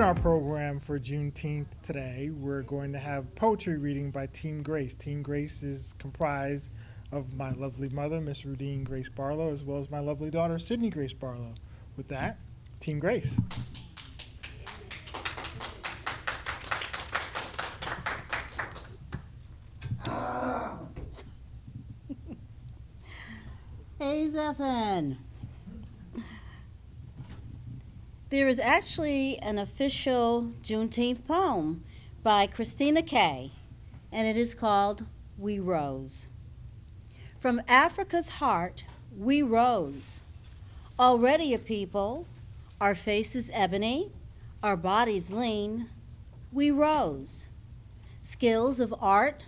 our program for Juneteenth today, we're going to have poetry reading by Team Grace. Team Grace is comprised of my lovely mother, Miss Rudine Grace Barlow, as well as my lovely daughter, Sydney Grace Barlow. With that, Team Grace. Hey, Zephan. There is actually an official Juneteenth poem by Christina Kay, and it is called We Rose. From Africa's heart, we rose. Already a people, our faces ebony, our bodies lean, we rose. Skills of art,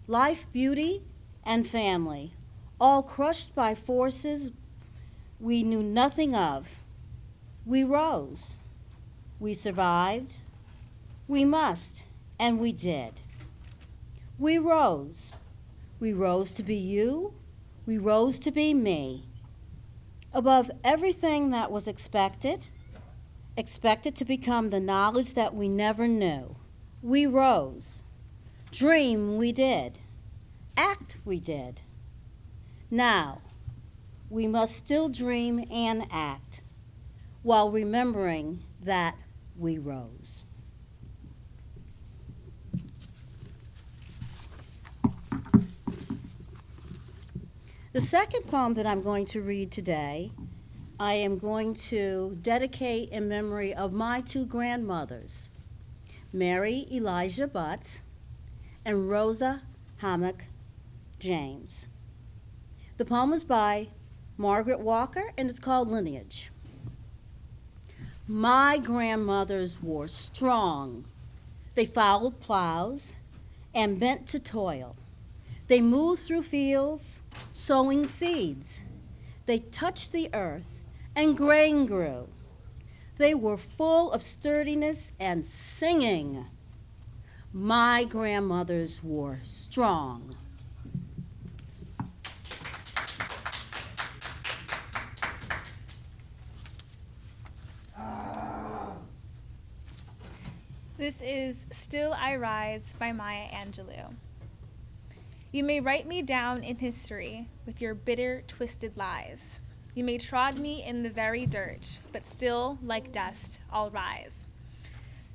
life, beauty, and family, all crushed by forces we knew nothing of. We rose. We survived. We must, and we did. We rose. We rose to be you. We rose to be me. Above everything that was expected to become the knowledge that we never knew. We rose. Dream we did. Act we did. Now, we must still dream and act while remembering that we rose. The second poem that I'm going to read today, I am going to dedicate in memory of my two grandmothers, Mary Elijah Butts and Rosa Hammock James. The poem is by Margaret Walker, and it's called Lineage. My grandmothers were strong. They followed plows and bent to toil. They moved through fields, sowing seeds. They touched the earth, and grain grew. They were full of sturdiness and singing. My grandmothers were strong. This is Still I Rise by Maya Angelou. You may write me down in history with your bitter, twisted lies. You may trod me in the very dirt, but still, like dust, I'll rise.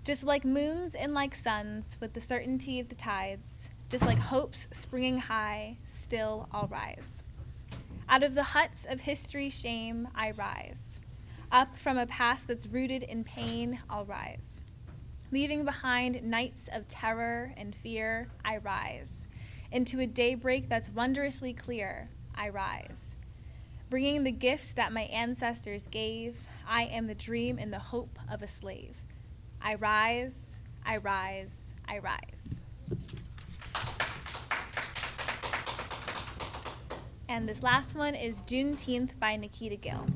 Just like moons and like suns, with the certainty of the tides, just like hopes springing high, still I'll rise. Out of the huts of history's shame, I rise. Up from a past that's rooted in pain, I'll rise. Leaving behind nights of terror and fear, I rise. Into a daybreak that's wondrously clear, I rise. Bringing the gifts that my ancestors gave, I am the dream and the hope of a slave. I rise, I rise, I rise. And this last one is Juneteenth by Nikita Gill.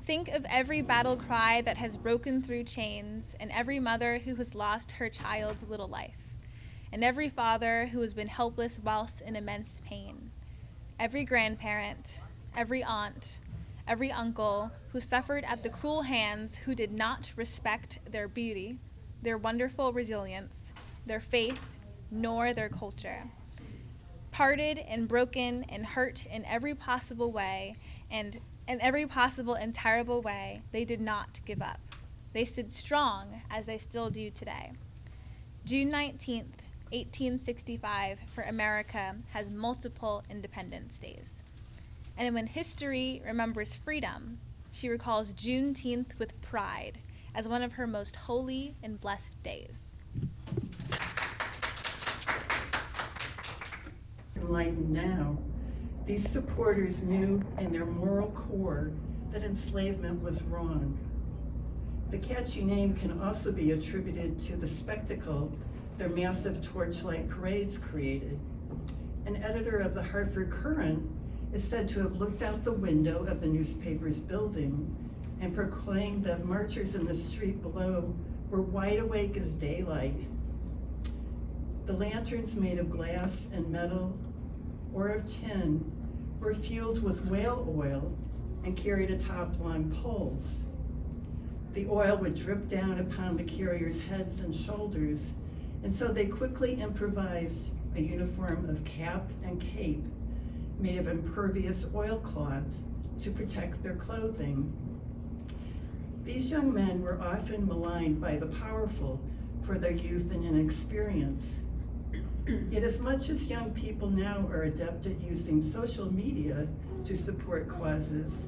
Think of every battle cry that has broken through chains, and every mother who has lost her child's little life, and every father who has been helpless whilst in immense pain, every grandparent, every aunt, every uncle who suffered at the cruel hands who did not respect their beauty, their wonderful resilience, their faith, nor their culture. Parted and broken and hurt in every possible way, and in every possible and terrible way, they did not give up. They stood strong as they still do today. June 19th, 1865 for America has multiple Independence Days. And when history remembers freedom, she recalls Juneteenth with pride as one of her most holy and blessed days. Like now, these supporters knew in their moral core that enslavement was wrong. The catchy name can also be attributed to the spectacle their massive torchlight parades created. An editor of the Hartford Courant is said to have looked out the window of the newspaper's building and proclaimed that marchers in the street below were wide awake as daylight. The lanterns, made of glass and metal or of tin, were fueled with whale oil and carried atop long poles. The oil would drip down upon the carriers' heads and shoulders, and so they quickly improvised a uniform of cap and cape made of impervious oilcloth to protect their clothing. These young men were often maligned by the powerful for their youth and inexperience. Yet as much as young people now are adept at using social media to support causes,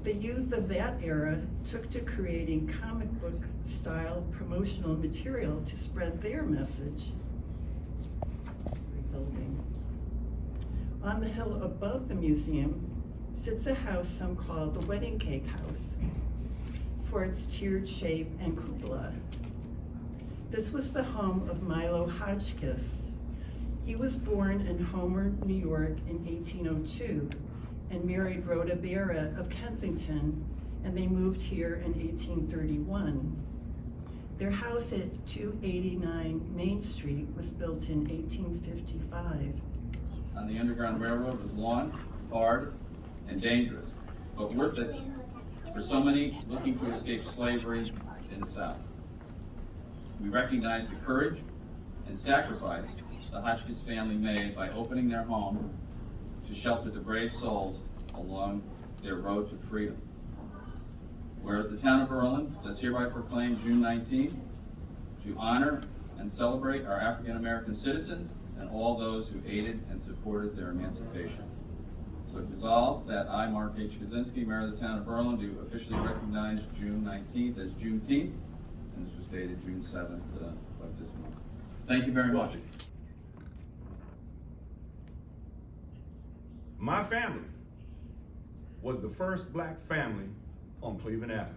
the youth of that era took to creating comic book style promotional material to spread their message. Rebuilding. On the hill above the museum sits a house some call the Wedding Cake House for its tiered shape and cupola. This was the home of Milo Hotchkiss. He was born in Homer, New York in 1802 and married Rhoda Barrett of Kensington, and they moved here in 1831. Their house at 289 Main Street was built in 1855. On the Underground Railroad was long, hard, and dangerous, but worth it for so many looking to escape slavery in the South. We recognize the courage and sacrifice the Hotchkiss family made by opening their home to shelter the brave souls along their road to freedom. Whereas the town of Berlin does hereby proclaim June 19th to honor and celebrate our African American citizens and all those who aided and supported their emancipation. So it resolved that I, Mark H. Kaczynski, Mayor of the town of Berlin, do officially recognize June 19th as Juneteenth, and this was dated June 7th of this month. Thank you very much. My family was the first black family on Cleveland Avenue.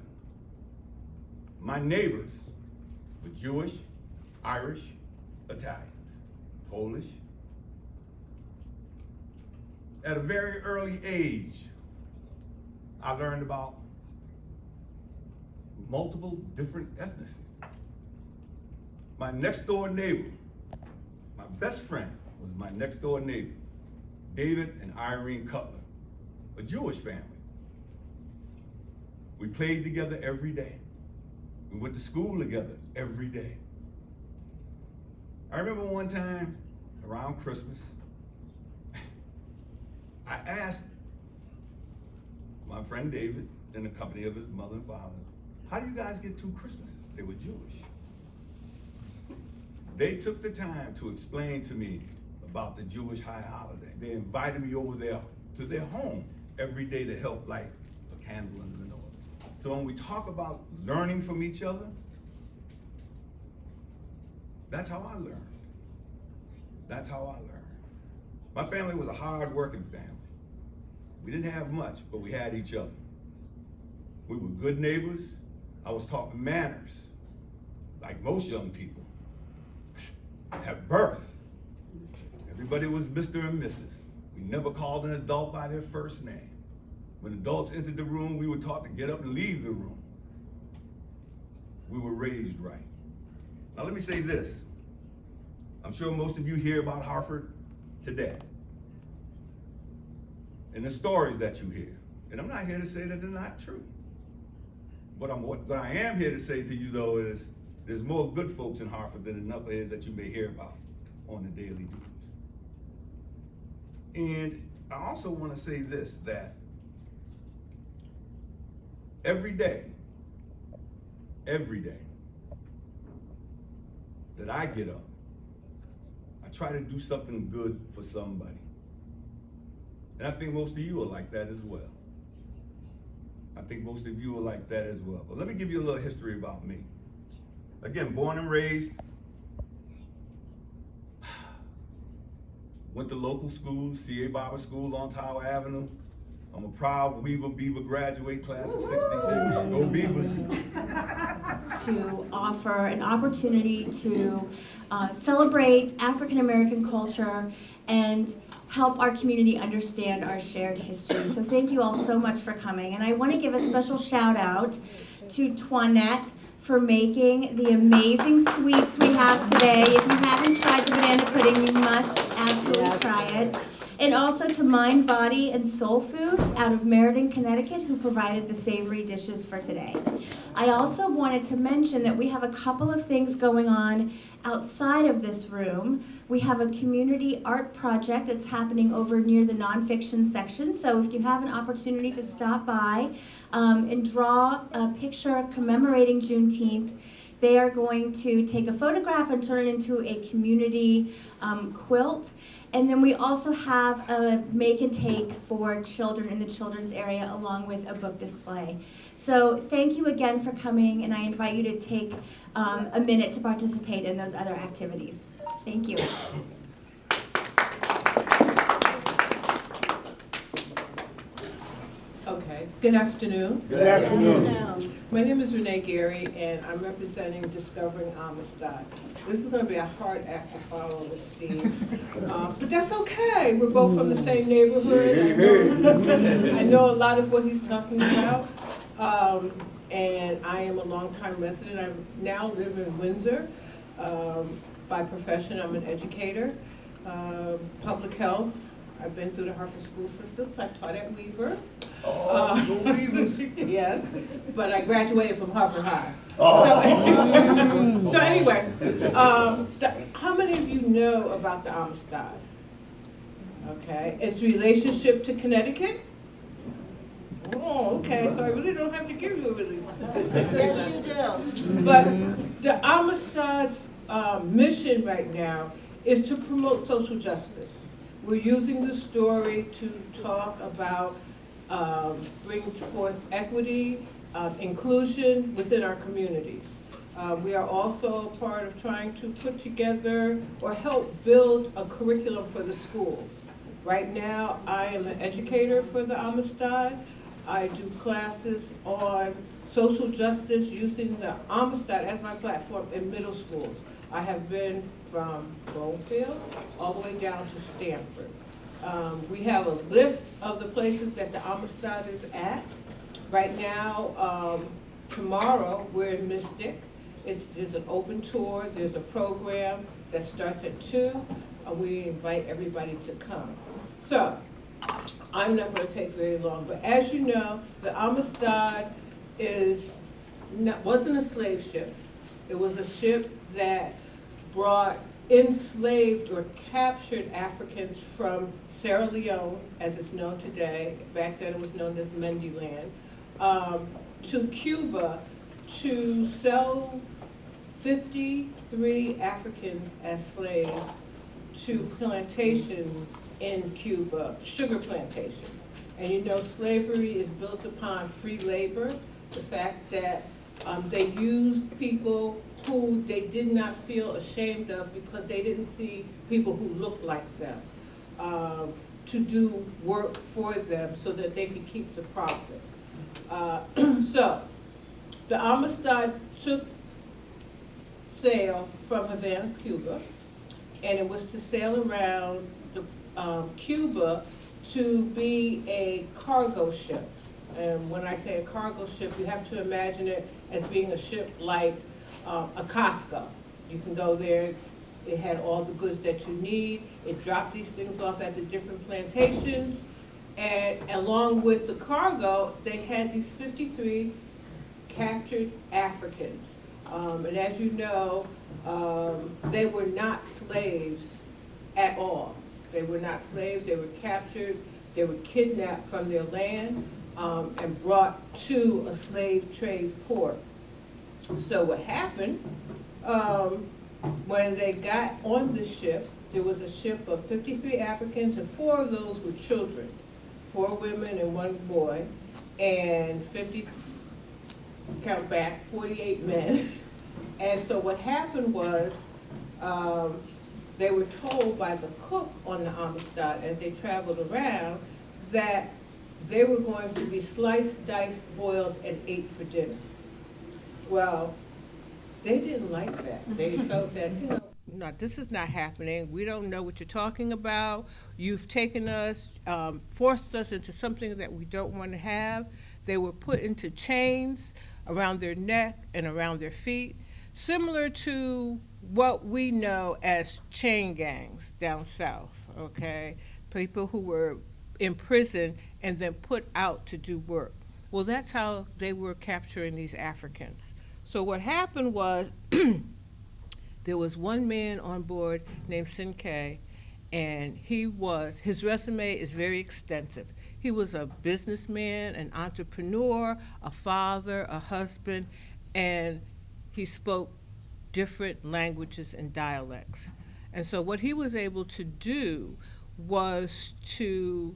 My neighbors were Jewish, Irish, Italians, Polish. At a very early age, I learned about multiple different ethnicities. My next door neighbor, my best friend was my next door neighbor, David and Irene Cutler, a Jewish family. We played together every day. We went to school together every day. I remember one time around Christmas, I asked my friend David, in the company of his mother and father, how do you guys get 2 Christmases? They were Jewish. They took the time to explain to me about the Jewish high holiday. They invited me over there to their home every day to help light a candle in the menorah. So when we talk about learning from each other, that's how I learned. That's how I learned. My family was a hard-working family. We didn't have much, but we had each other. We were good neighbors. I was taught manners, like most young people. At birth, everybody was Mr. and Mrs. We never called an adult by their first name. When adults entered the room, we were taught to get up and leave the room. We were raised right. Now let me say this. I'm sure most of you hear about Hartford today and the stories that you hear. And I'm not here to say that they're not true. What I am here to say to you though is there's more good folks in Hartford than the knuckleheads that you may hear about on the daily news. And I also want to say this, that every day that I get up, I try to do something good for somebody. And I think most of you are like that as well. I think most of you are like that as well. But let me give you a little history about me. Again, born and raised, went to local schools, C.A. Barber School on Tower Avenue. I'm a proud Weaver Beaver graduate, class of 66. Go Beavers. To offer an opportunity to celebrate African American culture and help our community understand our shared history. So thank you all so much for coming. And I want to give a special shout out to Toinette for making the amazing sweets we have today. If you haven't tried the banana pudding, you must absolutely try it. And also to Mind, Body, and Soul Food out of Meriden, Connecticut, who provided the savory dishes for today. I also wanted to mention that we have a couple of things going on outside of this room. We have a community art project that's happening over near the nonfiction section. So if you have an opportunity to stop by and draw a picture commemorating Juneteenth, they are going to take a photograph and turn it into a community quilt. And then we also have a make and take for children in the children's area along with a book display. So thank you again for coming, and I invite you to take a minute to participate in those other activities. Thank you. Okay, good afternoon. Good afternoon. My name is Renee Gary, and I'm representing Discovering Amistad. This is going to be a hard act to follow with Steve, but that's okay. We're both from the same neighborhood. I know a lot of what he's talking about, and I am a longtime resident. I now live in Windsor. By profession, I'm an educator, public health. I've been through the Hartford school systems. I taught at Weaver. Yes, but I graduated from Hartford High. So anyway, how many of you know about the Amistad? Okay, its relationship to Connecticut? Oh, okay, so I really don't have to give you a really good history lesson. Yes, you do. But the Amistad's mission right now is to promote social justice. We're using the story to talk about bringing forth equity, inclusion within our communities. We are also a part of trying to put together or help build a curriculum for the schools. Right now, I am an educator for the Amistad. I do classes on social justice using the Amistad as my platform in middle schools. I have been from Bloomfield all the way down to Stanford. We have a list of the places that the Amistad is at. Right now, tomorrow, we're in Mystic. There's an open tour. There's a program that starts at 2. We invite everybody to come. So, I'm not going to take very long, but as you know, the Amistad wasn't a slave ship. It was a ship that brought enslaved or captured Africans from Sierra Leone, as it's known today, back then it was known as Mendiland, to Cuba to sell 53 Africans as slaves to plantations in Cuba, sugar plantations. And you know, slavery is built upon free labor, the fact that they used people who they did not feel ashamed of because they didn't see people who looked like them to do work for them so that they could keep the profit. So the Amistad took sail from Havana, Cuba, and it was to sail around Cuba to be a cargo ship. And when I say a cargo ship, you have to imagine it as being a ship like a Costco. You can go there, it had all the goods that you need, it dropped these things off at the different plantations, and along with the cargo, they had these 53 captured Africans. And as you know, they were not slaves at all. They were not slaves, they were captured, they were kidnapped from their land and brought to a slave trade port. So what happened, when they got on the ship, there was a ship of 53 Africans and 4 of those were children, 4 women and 1 boy, and 48 men. And so what happened was, they were told by the cook on the Amistad as they traveled around that they were going to be sliced, diced, boiled, and ate for dinner. Well, they didn't like that. They felt that, no, this is not happening. We don't know what you're talking about. You've taken us, forced us into something that we don't want to have. They were put into chains around their neck and around their feet, similar to what we know as chain gangs down south, okay? people who were in prison and then put out to do work. Well, that's how they were capturing these Africans. So what happened was there was one man on board named Sinkay, and his resume is very extensive. He was a businessman, an entrepreneur, a father, a husband, and he spoke different languages and dialects. And so what he was able to do was to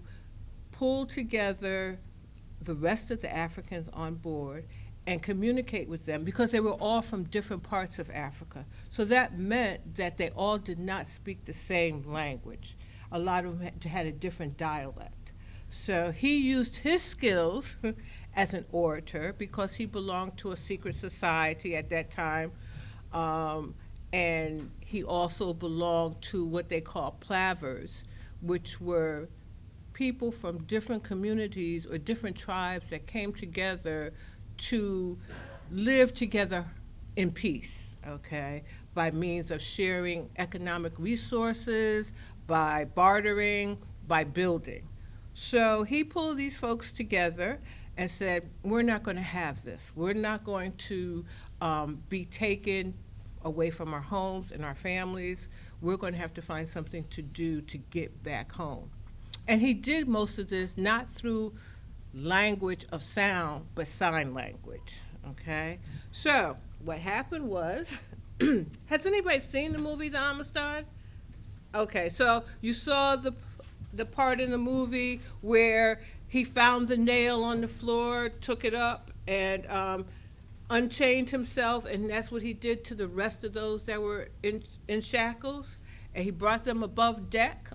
pull together the rest of the Africans on board and communicate with them, because they were all from different parts of Africa. So that meant that they all did not speak the same language. A lot of them had a different dialect. So he used his skills as an orator, because he belonged to a secret society at that time, and he also belonged to what they call plavers, which were people from different communities or different tribes that came together to live together in peace, okay, by means of sharing economic resources, by bartering, by building. So he pulled these folks together and said, we're not going to have this. We're not going to be taken away from our homes and our families. We're going to have to find something to do to get back home. And he did most of this not through language of sound, but sign language, okay? So what happened was, has anybody seen the movie The Amistad? Okay, so you saw the part in the movie where he found the nail on the floor, took it up, and unchained himself, and that's what he did to the rest of those that were in shackles, and he brought them above deck,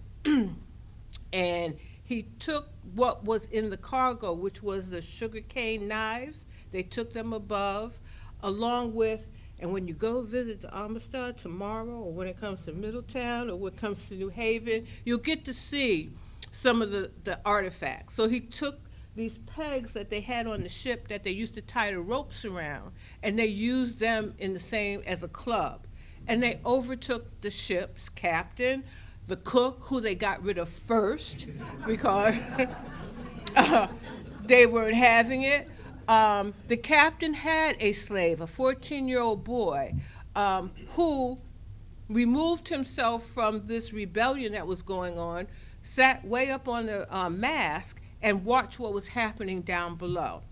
and he took what was in the cargo, which was the sugarcane knives. They took them above, along with, and when you go visit the Amistad tomorrow, or when it comes to Middletown, or when it comes to New Haven, you'll get to see some of the artifacts. So he took these pegs that they had on the ship that they used to tie the ropes around, and they used them in the same as a club. And they overtook the ship's captain, the cook, who they got rid of first because they weren't having it. The captain had a slave, a 14-year-old boy, who removed himself from this rebellion that was going on, sat way up on the mast, and watched what was happening down below.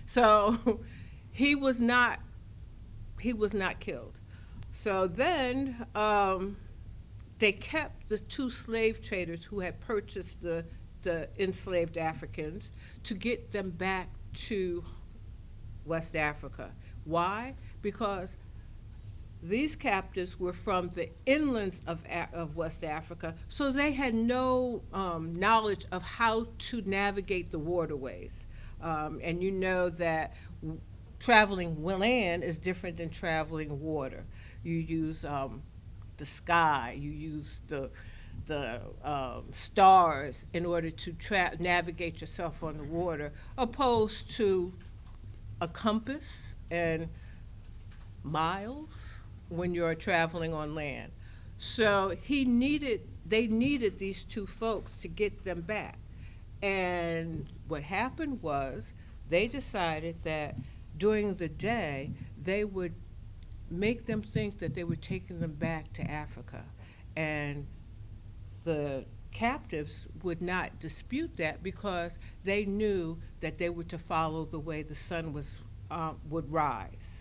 So he was not killed. So then they kept the two slave traders who had purchased the enslaved Africans to get them back to West Africa. Why? Because these captives were from the inlands of West Africa, so they had no knowledge of how to navigate the waterways. And you know that traveling land is different than traveling water. You use the sky, you use the stars in order to navigate yourself on the water, opposed to a compass and miles when you're traveling on land. So they needed these two folks to get them back. And what happened was they decided that during the day they would make them think that they were taking them back to Africa. And the captives would not dispute that because they knew that they were to follow the way the sun would rise.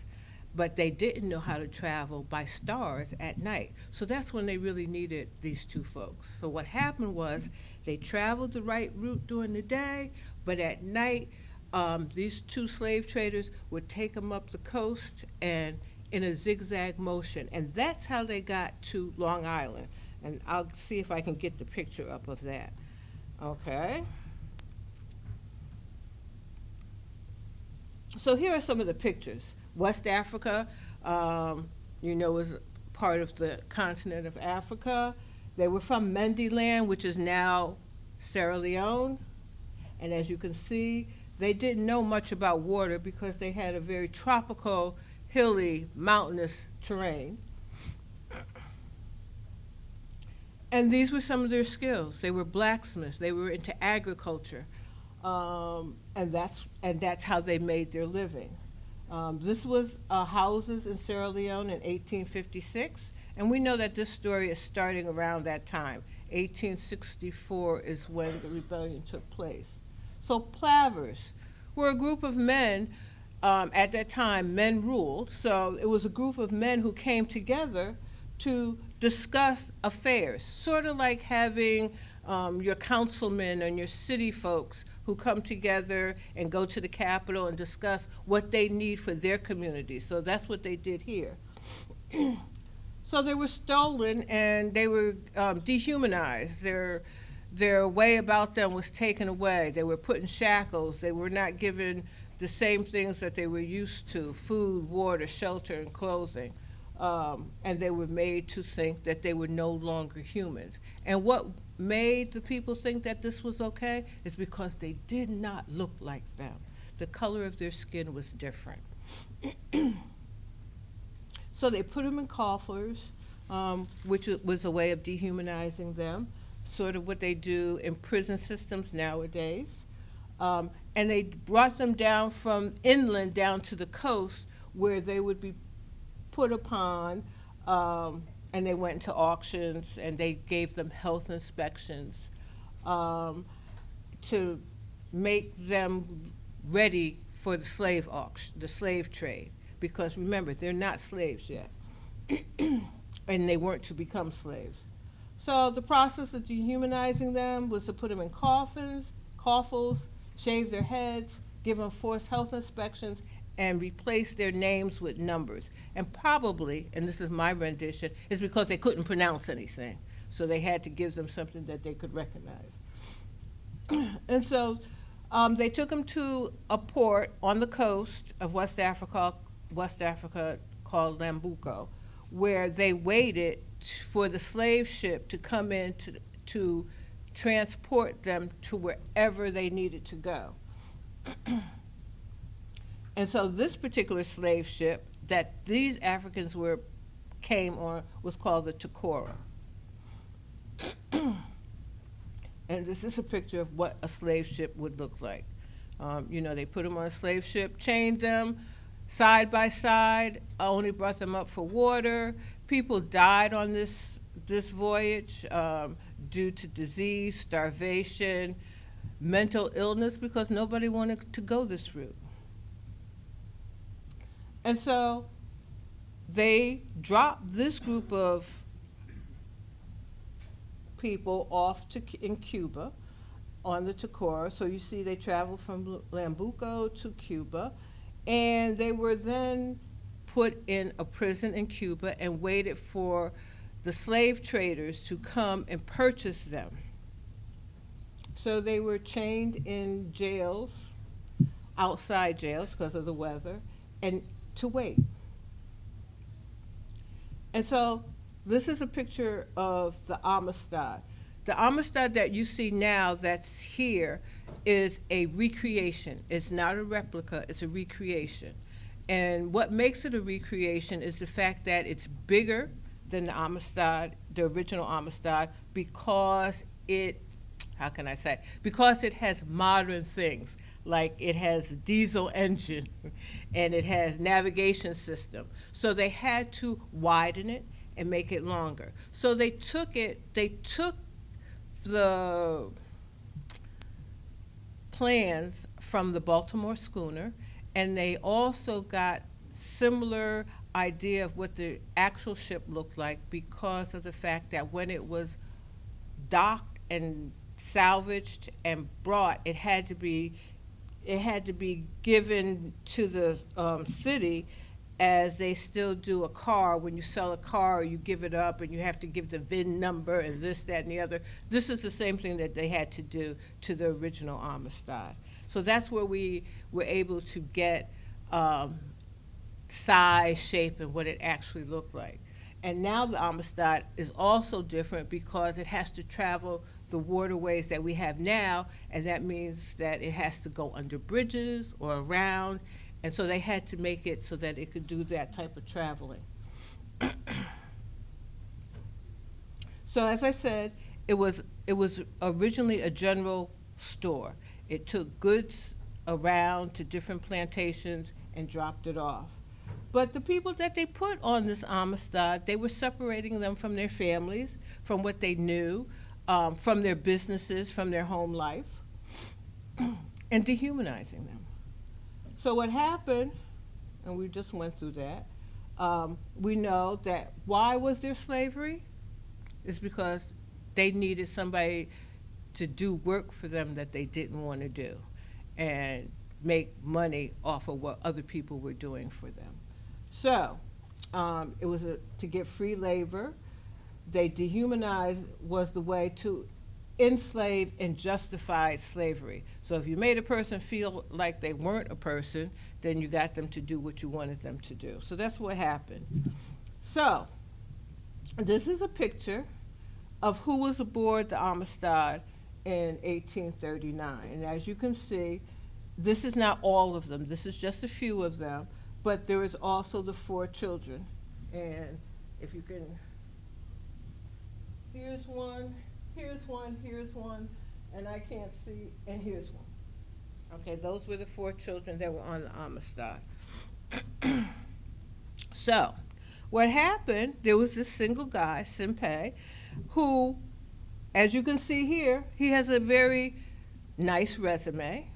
But they didn't know how to travel by stars at night. So that's when they really needed these two folks. So what happened was they traveled the right route during the day, but at night, these two slave traders would take them up the coast and in a zigzag motion. And that's how they got to Long Island. And I'll see if I can get the picture up of that. Okay. So here are some of the pictures. West Africa, is part of the continent of Africa. They were from Mendiland, which is now Sierra Leone. And as you can see, they didn't know much about water because they had a very tropical, hilly, mountainous terrain. And these were some of their skills. They were blacksmiths. They were into agriculture, and that's how they made their living. This was houses in Sierra Leone in 1856, and we know that this story is starting around that time. 1864 is when the rebellion took place. So plavers were a group of men. At that time, men ruled, so it was a group of men who came together to discuss affairs, sort of like having your councilmen and your city folks who come together and go to the Capitol and discuss what they need for their community. So that's what they did here. So they were stolen and they were dehumanized. Their way about them was taken away. They were put in shackles. They were not given the same things that they were used to: food, water, shelter, and clothing. And they were made to think that they were no longer humans. And what made the people think that this was okay is because they did not look like them. The color of their skin was different. So they put them in coffers, which was a way of dehumanizing them, sort of what they do in prison systems nowadays. And they brought them down from inland down to the coast, where they would be put upon, and they went into auctions, and they gave them health inspections to make them ready for the slave auction, the slave trade. Because remember, they're not slaves yet, and they weren't to become slaves. So the process of dehumanizing them was to put them in coffins, coffles, shave their heads, give them forced health inspections, and replace their names with numbers. And probably, and this is my rendition, is because they couldn't pronounce anything. So they had to give them something that they could recognize. And so they took them to a port on the coast of West Africa called Lambuco, where they waited for the slave ship to come in to transport them to wherever they needed to go. And so this particular slave ship that these Africans came on was called the Takora. And this is a picture of what a slave ship would look like. They put them on a slave ship, chained them side by side, only brought them up for water. People died on this voyage due to disease, starvation, mental illness, because nobody wanted to go this route. And so they dropped this group of people off in Cuba on the Takora. So you see they traveled from Lambuco to Cuba, and they were then put in a prison in Cuba and waited for the slave traders to come and purchase them. So they were chained in jails, outside jails because of the weather, and to wait. And so this is a picture of the Amistad. The Amistad that you see now that's here is a recreation. It's not a replica, it's a recreation. And what makes it a recreation is the fact that it's bigger than the Amistad, the original Amistad, because because it has modern things, like it has a diesel engine and it has navigation system. So they had to widen it and make it longer. So they took the plans from the Baltimore schooner, and they also got similar idea of what the actual ship looked like because of the fact that when it was docked and salvaged and brought, it had to be given to the city, as they still do a car. When you sell a car, you give it up and you have to give the VIN number and this, that, and the other. This is the same thing that they had to do to the original Amistad. So that's where we were able to get size, shape, and what it actually looked like. And now the Amistad is also different because it has to travel the waterways that we have now, and that means that it has to go under bridges or around, and so they had to make it so that it could do that type of traveling. So as I said, it was originally a general store. It took goods around to different plantations and dropped it off. But the people that they put on this Amistad, they were separating them from their families, from what they knew, from their businesses, from their home life, and dehumanizing them. So what happened, and we just went through that, we know that why was there slavery? It's because they needed somebody to do work for them that they didn't want to do and make money off of what other people were doing for them. So it was to get free labor. They dehumanized was the way to enslave and justify slavery. So if you made a person feel like they weren't a person, then you got them to do what you wanted them to do. So that's what happened. So this is a picture of who was aboard the Amistad in 1839. And as you can see, this is not all of them. This is just a few of them. But there is also the 4 children. And if you can, here's one, here's one, here's one, and I can't see, and here's one. Okay, those were the 4 children that were on the Amistad. So, what happened, there was this single guy, Simpei, who, as you can see here, he has a very nice resume.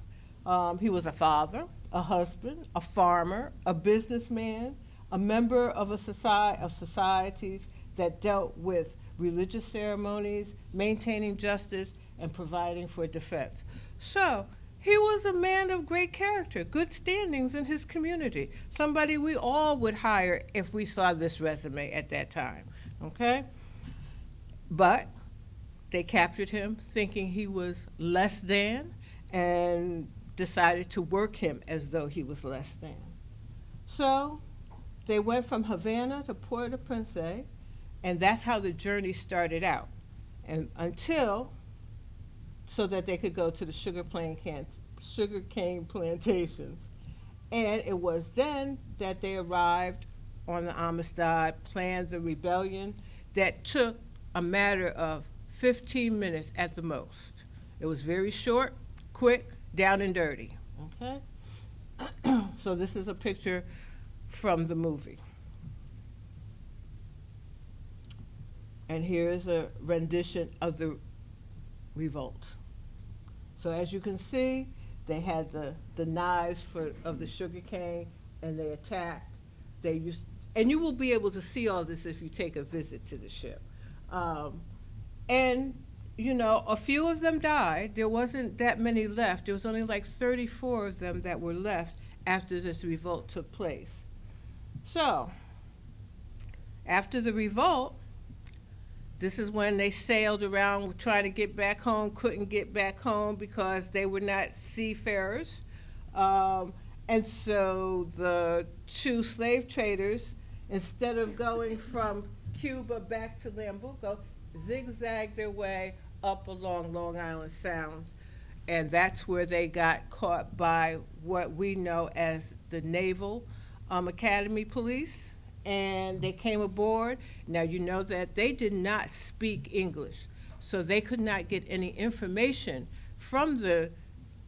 He was a father, a husband, a farmer, a businessman, a member of a society of societies that dealt with religious ceremonies, maintaining justice, and providing for defense. So he was a man of great character, good standings in his community, somebody we all would hire if we saw this resume at that time, okay? But they captured him thinking he was less than and decided to work him as though he was less than. So they went from Havana to Port-au-Prince, and that's how the journey started out, and so that they could go to the sugarcane plantations. And it was then that they arrived on the Amistad, planned the rebellion that took a matter of 15 minutes at the most. It was very short, quick, down and dirty, okay? So this is a picture from the movie. And here is a rendition of the revolt. So as you can see, they had the knives of the sugar cane, and they attacked. And you will be able to see all this if you take a visit to the ship. And you know, a few of them died. There wasn't that many left. There was only like 34 of them that were left after this revolt took place. So, after the revolt, this is when they sailed around trying to get back home, couldn't get back home because they were not seafarers. And so the 2 slave traders, instead of going from Cuba back to Lambuco, zigzagged their way up along Long Island Sound, and that's where they got caught by what we know as the Naval Academy Police, and they came aboard. Now you know that they did not speak English, so they could not get any information from the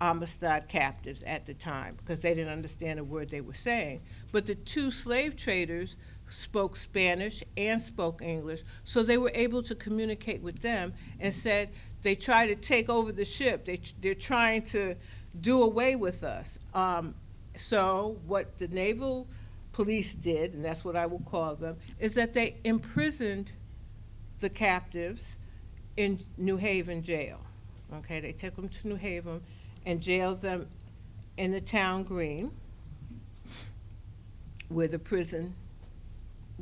Amistad captives at the time because they didn't understand a word they were saying. But the 2 slave traders spoke Spanish and spoke English, so they were able to communicate with them and said, they try to take over the ship. They're trying to do away with us. So what the naval police did, and that's what I will call them, is that they imprisoned the captives in New Haven jail. Okay, they took them to New Haven and jailed them in the town green where the prison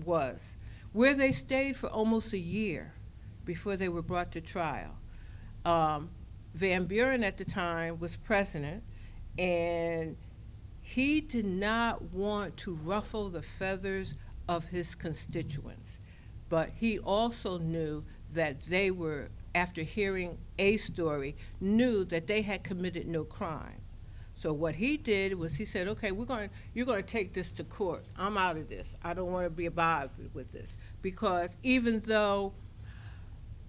was, where they stayed for almost a year before they were brought to trial. Van Buren at the time was president, and he did not want to ruffle the feathers of his constituents, but he also knew that they were, after hearing a story, knew that they had committed no crime. So what he did was he said, okay, you're going to take this to court. I'm out of this. I don't want to be bothered with this. Because even though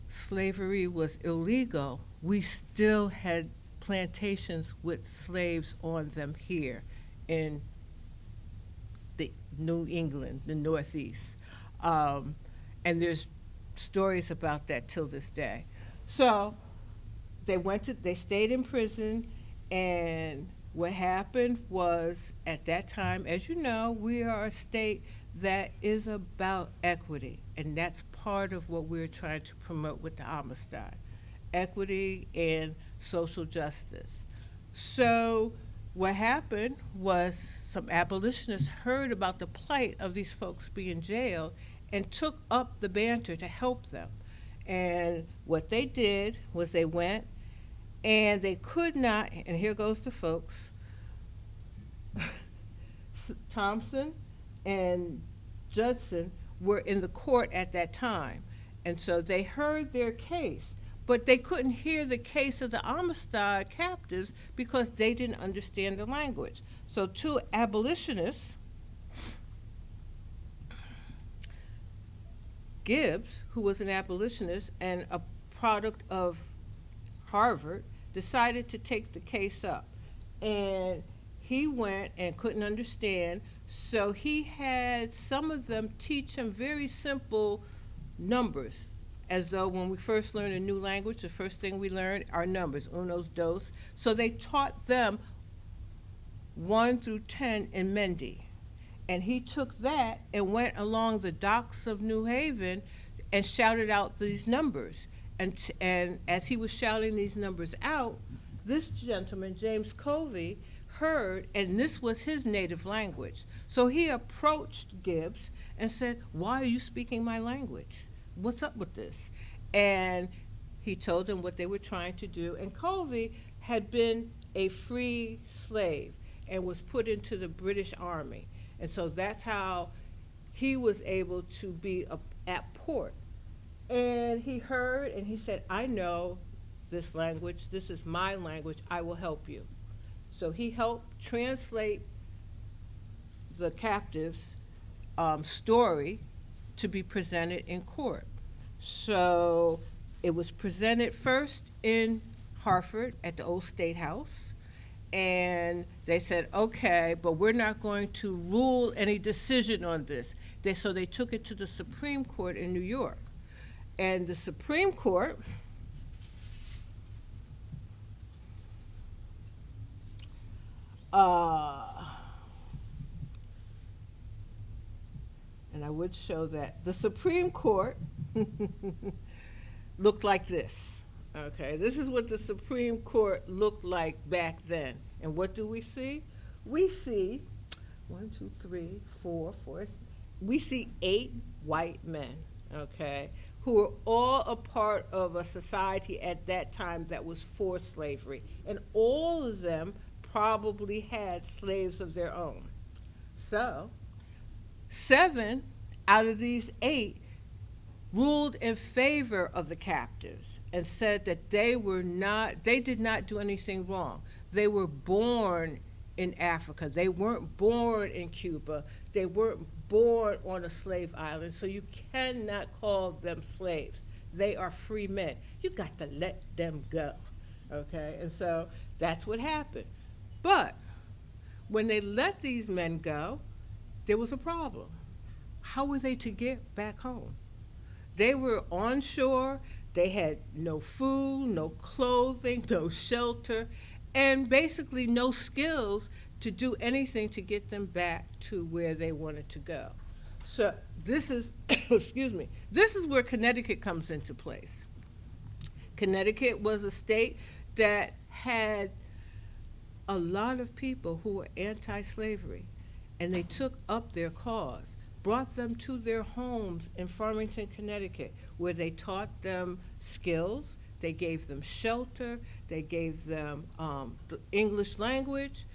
slavery was illegal, we still had plantations with slaves on them here in the New England, the Northeast. And there's stories about that till this day. So they stayed in prison, and what happened was, at that time, as you know, we are a state that is about equity, and that's part of what we're trying to promote with the Amistad, equity and social justice. So what happened was some abolitionists heard about the plight of these folks being jailed and took up the banter to help them. And what they did was they went and they could not, and here goes the folks, Thompson and Judson were in the court at that time. And so they heard their case, but they couldn't hear the case of the Amistad captives because they didn't understand the language. So two abolitionists, Gibbs, who was an abolitionist and a product of Harvard, decided to take the case up. And he went and couldn't understand, so he had some of them teach him very simple numbers, as though when we first learn a new language, the first thing we learn are numbers, unos, dos. So they taught them 1 through 10 in Mende. And he took that and went along the docks of New Haven and shouted out these numbers. And as he was shouting these numbers out, this gentleman, James Covey, heard, and this was his native language. So he approached Gibbs and said, "Why are you speaking my language? What's up with this?" And he told them what they were trying to do. And Covey had been a free slave and was put into the British Army. And so that's how he was able to be at port. And he heard and he said, "I know this language. This is my language. I will help you." So he helped translate the captives' story to be presented in court. So it was presented first in Hartford at the old State House. And they said, "Okay, but we're not going to rule any decision on this." So they took it to the Supreme Court in New York. And the Supreme Court and I would show that the Supreme Court looked like this. Okay, this is what the Supreme Court looked like back then. And what do we see? We see 1, 2, 3, 4, 4. We see 8 white men, okay, who were all a part of a society at that time that was for slavery. And all of them probably had slaves of their own. So 7 out of these 8 ruled in favor of the captives and said that they did not do anything wrong. They were born in Africa. They weren't born in Cuba. They weren't born on a slave island, so you cannot call them slaves. They are free men. You got to let them go, okay? And so that's what happened. But when they let these men go, there was a problem. How were they to get back home? They were on shore. They had no food, no clothing, no shelter, and basically no skills to do anything to get them back to where they wanted to go. So this is, excuse me, this is where Connecticut comes into place. Connecticut was a state that had a lot of people who were anti-slavery, and they took up their cause, brought them to their homes in Farmington, Connecticut, where they taught them skills, they gave them shelter, they gave them the English language,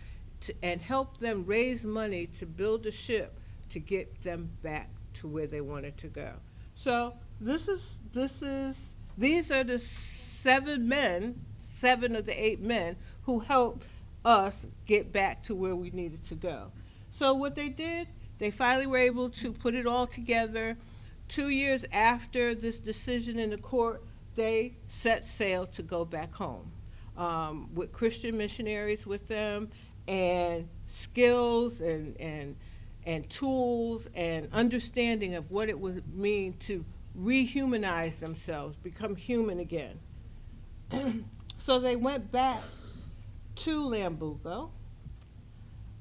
and helped them raise money to build a ship to get them back to where they wanted to go. So these are the 7 men, 7 of the 8 men who helped us get back to where we needed to go. So what they did, they finally were able to put it all together. 2 years after this decision in the court, they set sail to go back home with Christian missionaries with them, and skills and tools and understanding of what it would mean to rehumanize themselves, become human again. So they went back to Lambuco,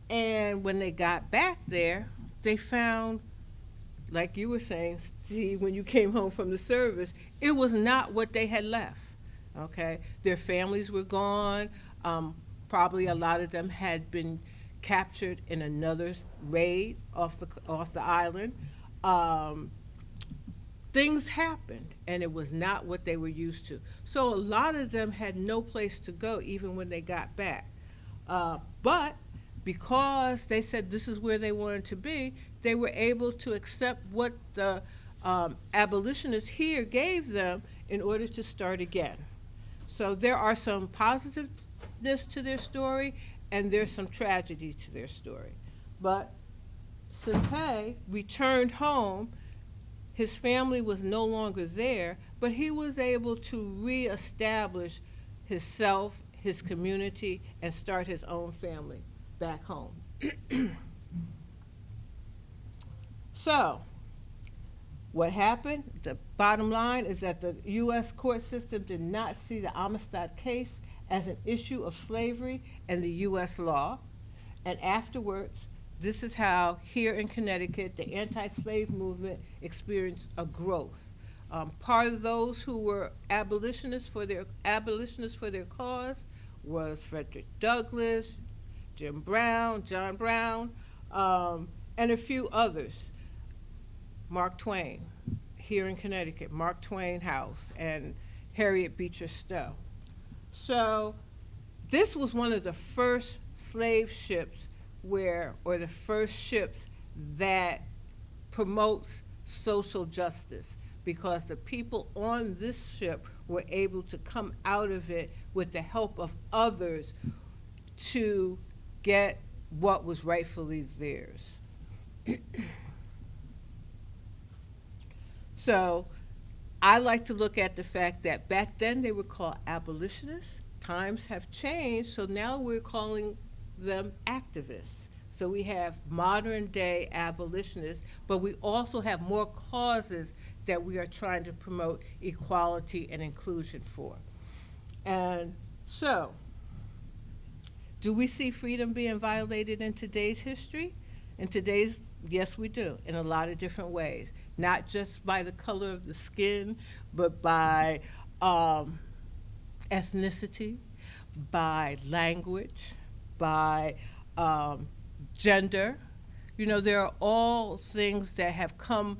and when they got back there, they found, like you were saying, Steve, when you came home from the service, it was not what they had left, okay? Their families were gone. Probably a lot of them had been captured in another raid off the island. Things happened, and it was not what they were used to. So a lot of them had no place to go, even when they got back. But because they said this is where they wanted to be, they were able to accept what the abolitionists here gave them in order to start again. So there are some positiveness to their story, and there's some tragedy to their story. But Simpei returned home. His family was no longer there, but he was able to reestablish himself, his community, and start his own family back home. So, what happened? The bottom line is that the U.S. court system did not see the Amistad case as an issue of slavery and the U.S. law. And afterwards, this is how here in Connecticut, the anti-slave movement experienced a growth. Part of those who were abolitionists for their cause was Frederick Douglass, John Brown, and a few others. Mark Twain, here in Connecticut, Mark Twain House, and Harriet Beecher Stowe. So this was one of the first slave ships or the first ships that promotes social justice, because the people on this ship were able to come out of it with the help of others to get what was rightfully theirs. So I like to look at the fact that back then they were called abolitionists. Times have changed, so now we're calling them activists. So we have modern day abolitionists, but we also have more causes that we are trying to promote equality and inclusion for. And so, do we see freedom being violated in today's history? Yes, we do, in a lot of different ways. Not just by the color of the skin, but by ethnicity, by language, by gender. You know, there are all things that have come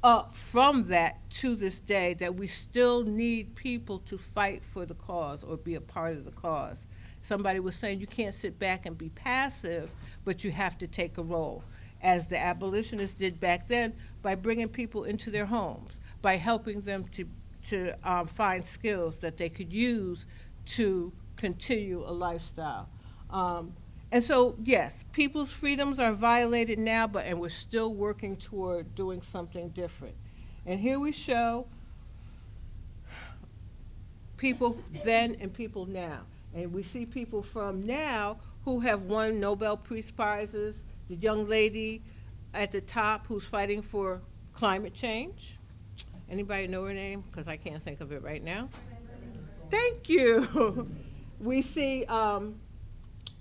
up from that to this day that we still need people to fight for the cause or be a part of the cause. Somebody was saying you can't sit back and be passive, but you have to take a role, as the abolitionists did back then, by bringing people into their homes, by helping them to find skills that they could use to continue a lifestyle. And so, yes, people's freedoms are violated now, and we're still working toward doing something different. And here we show people then and people now. And we see people from now who have won Nobel Peace Prizes. The young lady at the top who's fighting for climate change. Anybody know her name? Because I can't think of it right now. Thank you. We see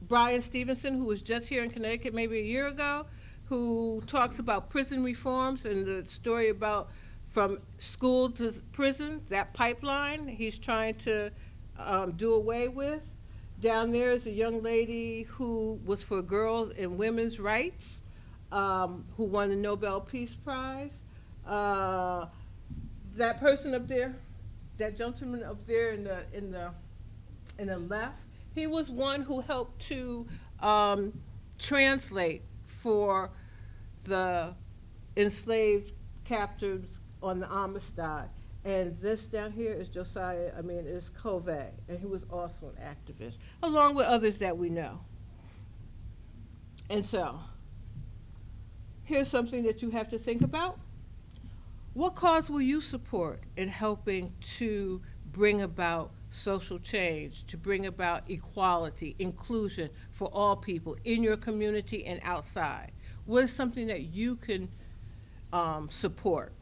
Brian Stevenson, who was just here in Connecticut maybe a year ago, who talks about prison reforms and the story about from school to prison, that pipeline he's trying to do away with. Down there is a young lady who was for girls and women's rights, who won the Nobel Peace Prize. That person up there, that gentleman up there in the left, he was one who helped to translate for the enslaved captives on the Amistad. And this down here is is Covey, and he was also an activist, along with others that we know. And so, here's something that you have to think about. What cause will you support in helping to bring about social change, to bring about equality, inclusion for all people in your community and outside? What is something that you can support?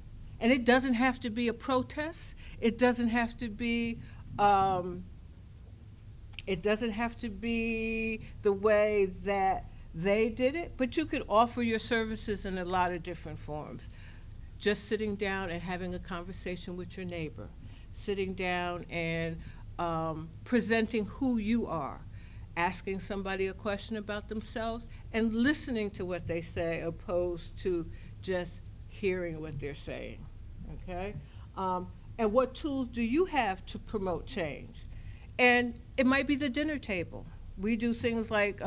And it doesn't have to be a protest. It doesn't have to be the way that they did it, but you could offer your services in a lot of different forms. Just sitting down and having a conversation with your neighbor, sitting down and presenting who you are, asking somebody a question about themselves and listening to what they say opposed to just hearing what they're saying, okay? And what tools do you have to promote change? And it might be the dinner table. We do things like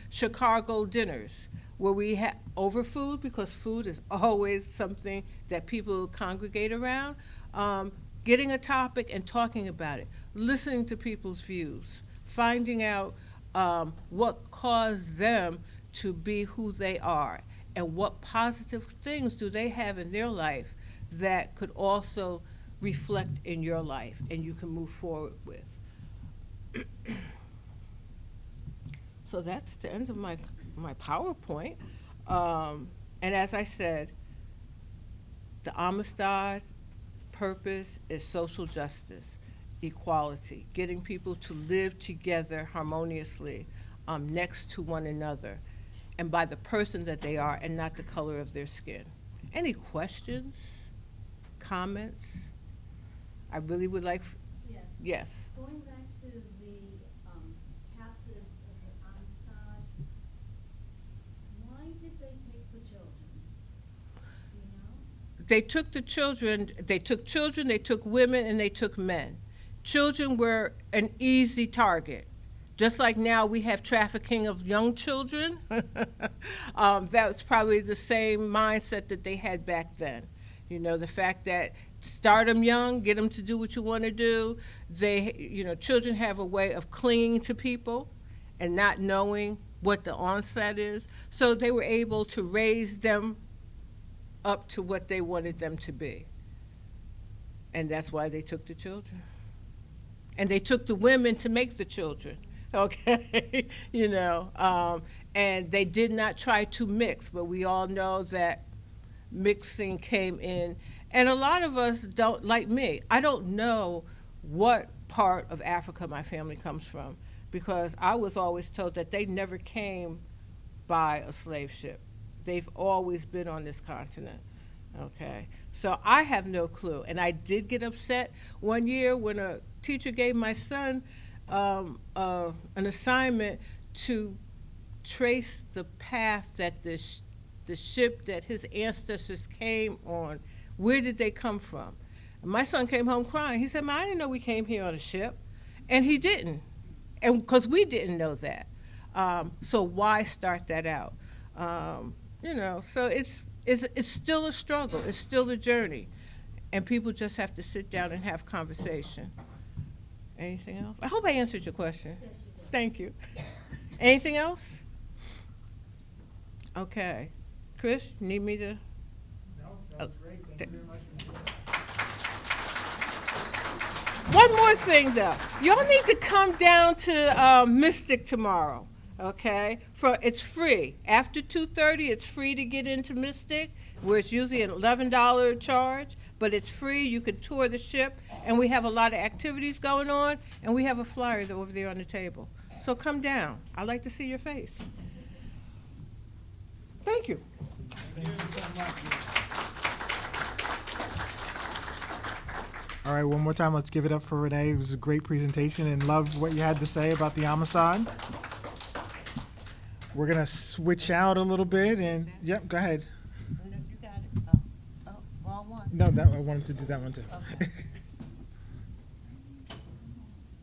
Chicago dinners, where we have over food, because food is always something that people congregate around. Getting a topic and talking about it, listening to people's views, finding out what caused them to be who they are, and what positive things do they have in their life that could also reflect in your life and you can move forward with. So that's the end of my PowerPoint. And as I said, the Amistad purpose is social justice, equality, getting people to live together harmoniously next to one another and by the person that they are and not the color of their skin. Any questions, comments? I really would like. Yes. Yes. Going back to the captives of the Amistad, why did they take the children? You know? They took the children, they took women, and they took men. Children were an easy target. Just like now we have trafficking of young children, that was probably the same mindset that they had back then. You know, the fact that start them young, get them to do what you want to do. Children have a way of clinging to people and not knowing what the onset is. So they were able to raise them up to what they wanted them to be. And that's why they took the children. And they took the women to make the children, okay? And they did not try to mix, but we all know that mixing came in. And a lot of us don't, like me, I don't know what part of Africa my family comes from, because I was always told that they never came by a slave ship. They've always been on this continent, okay? So I have no clue. And I did get upset one year when a teacher gave my son an assignment to trace the path that the ship that his ancestors came on, where did they come from? And my son came home crying. He said, "Ma, I didn't know we came here on a ship." And he didn't, and because we didn't know that. So why start that out? So it's still a struggle. It's still a journey. And people just have to sit down and have conversation. Anything else? I hope I answered your question. Yes, you did. Thank you. Anything else? Okay. Chris, need me to? No, that was great. Thank you very much. One more thing, though. Y'all need to come down to Mystic tomorrow, okay? It's free. After 2:30, it's free to get into Mystic, where it's usually an $11 charge, but it's free. You can tour the ship, and we have a lot of activities going on, and we have a flyer over there on the table. So come down. I'd like to see your face. Thank you. Thank you so much. All right, one more time, let's give it up for Renee. It was a great presentation and loved what you had to say about the Amistad. We're gonna switch out a little bit and, yep, go ahead. You got it. Oh, wrong one. No, I wanted to do that one too. Okay.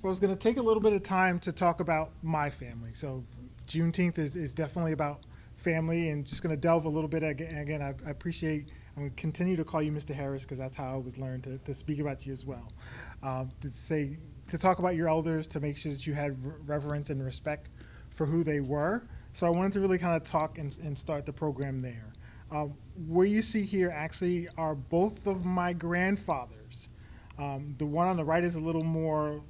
I was gonna take a little bit of time to talk about my family. So Juneteenth is definitely about family, and just gonna delve a little bit again. I appreciate, I'm gonna continue to call you Mr. Harris because that's how I was learned to speak about you as well. To talk about your elders, to make sure that you had reverence and respect for who they were. So I wanted to really kind of talk and start the program there. Where you see here actually are both of my grandfathers. The one on the right is a little more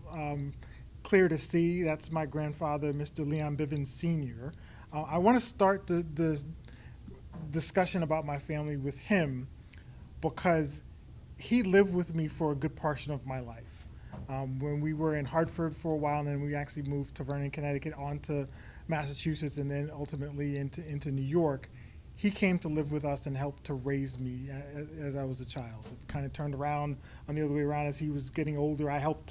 clear to see. That's my grandfather, Mr. Leon Bivens Sr. I want to start the discussion about my family with him because he lived with me for a good portion of my life. When we were in Hartford for a while, and then we actually moved to Vernon, Connecticut, on to Massachusetts, and then ultimately into New York, he came to live with us and helped to raise me as I was a child. It kind of turned around on the other way around as he was getting older. I helped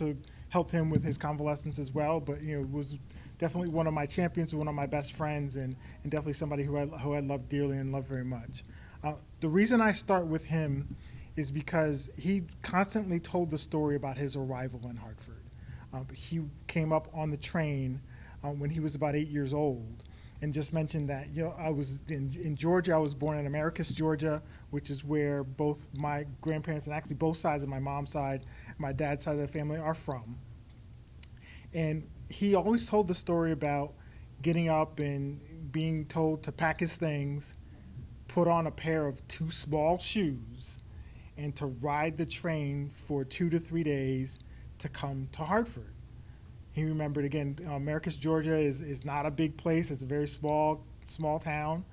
him with his convalescence as well, but was definitely one of my champions, one of my best friends, and definitely somebody who I loved dearly and loved very much. The reason I start with him is because he constantly told the story about his arrival in Hartford. He came up on the train when he was about 8 years old, and just mentioned that I was in Georgia. I was born in Americus, Georgia, which is where both my grandparents and actually both sides of my mom's side, my dad's side of the family are from. And he always told the story about getting up and being told to pack his things, put on a pair of too small shoes, and to ride the train for 2 to 3 days to come to Hartford. He remembered, again, Americus, Georgia is not a big place. It's a very small town.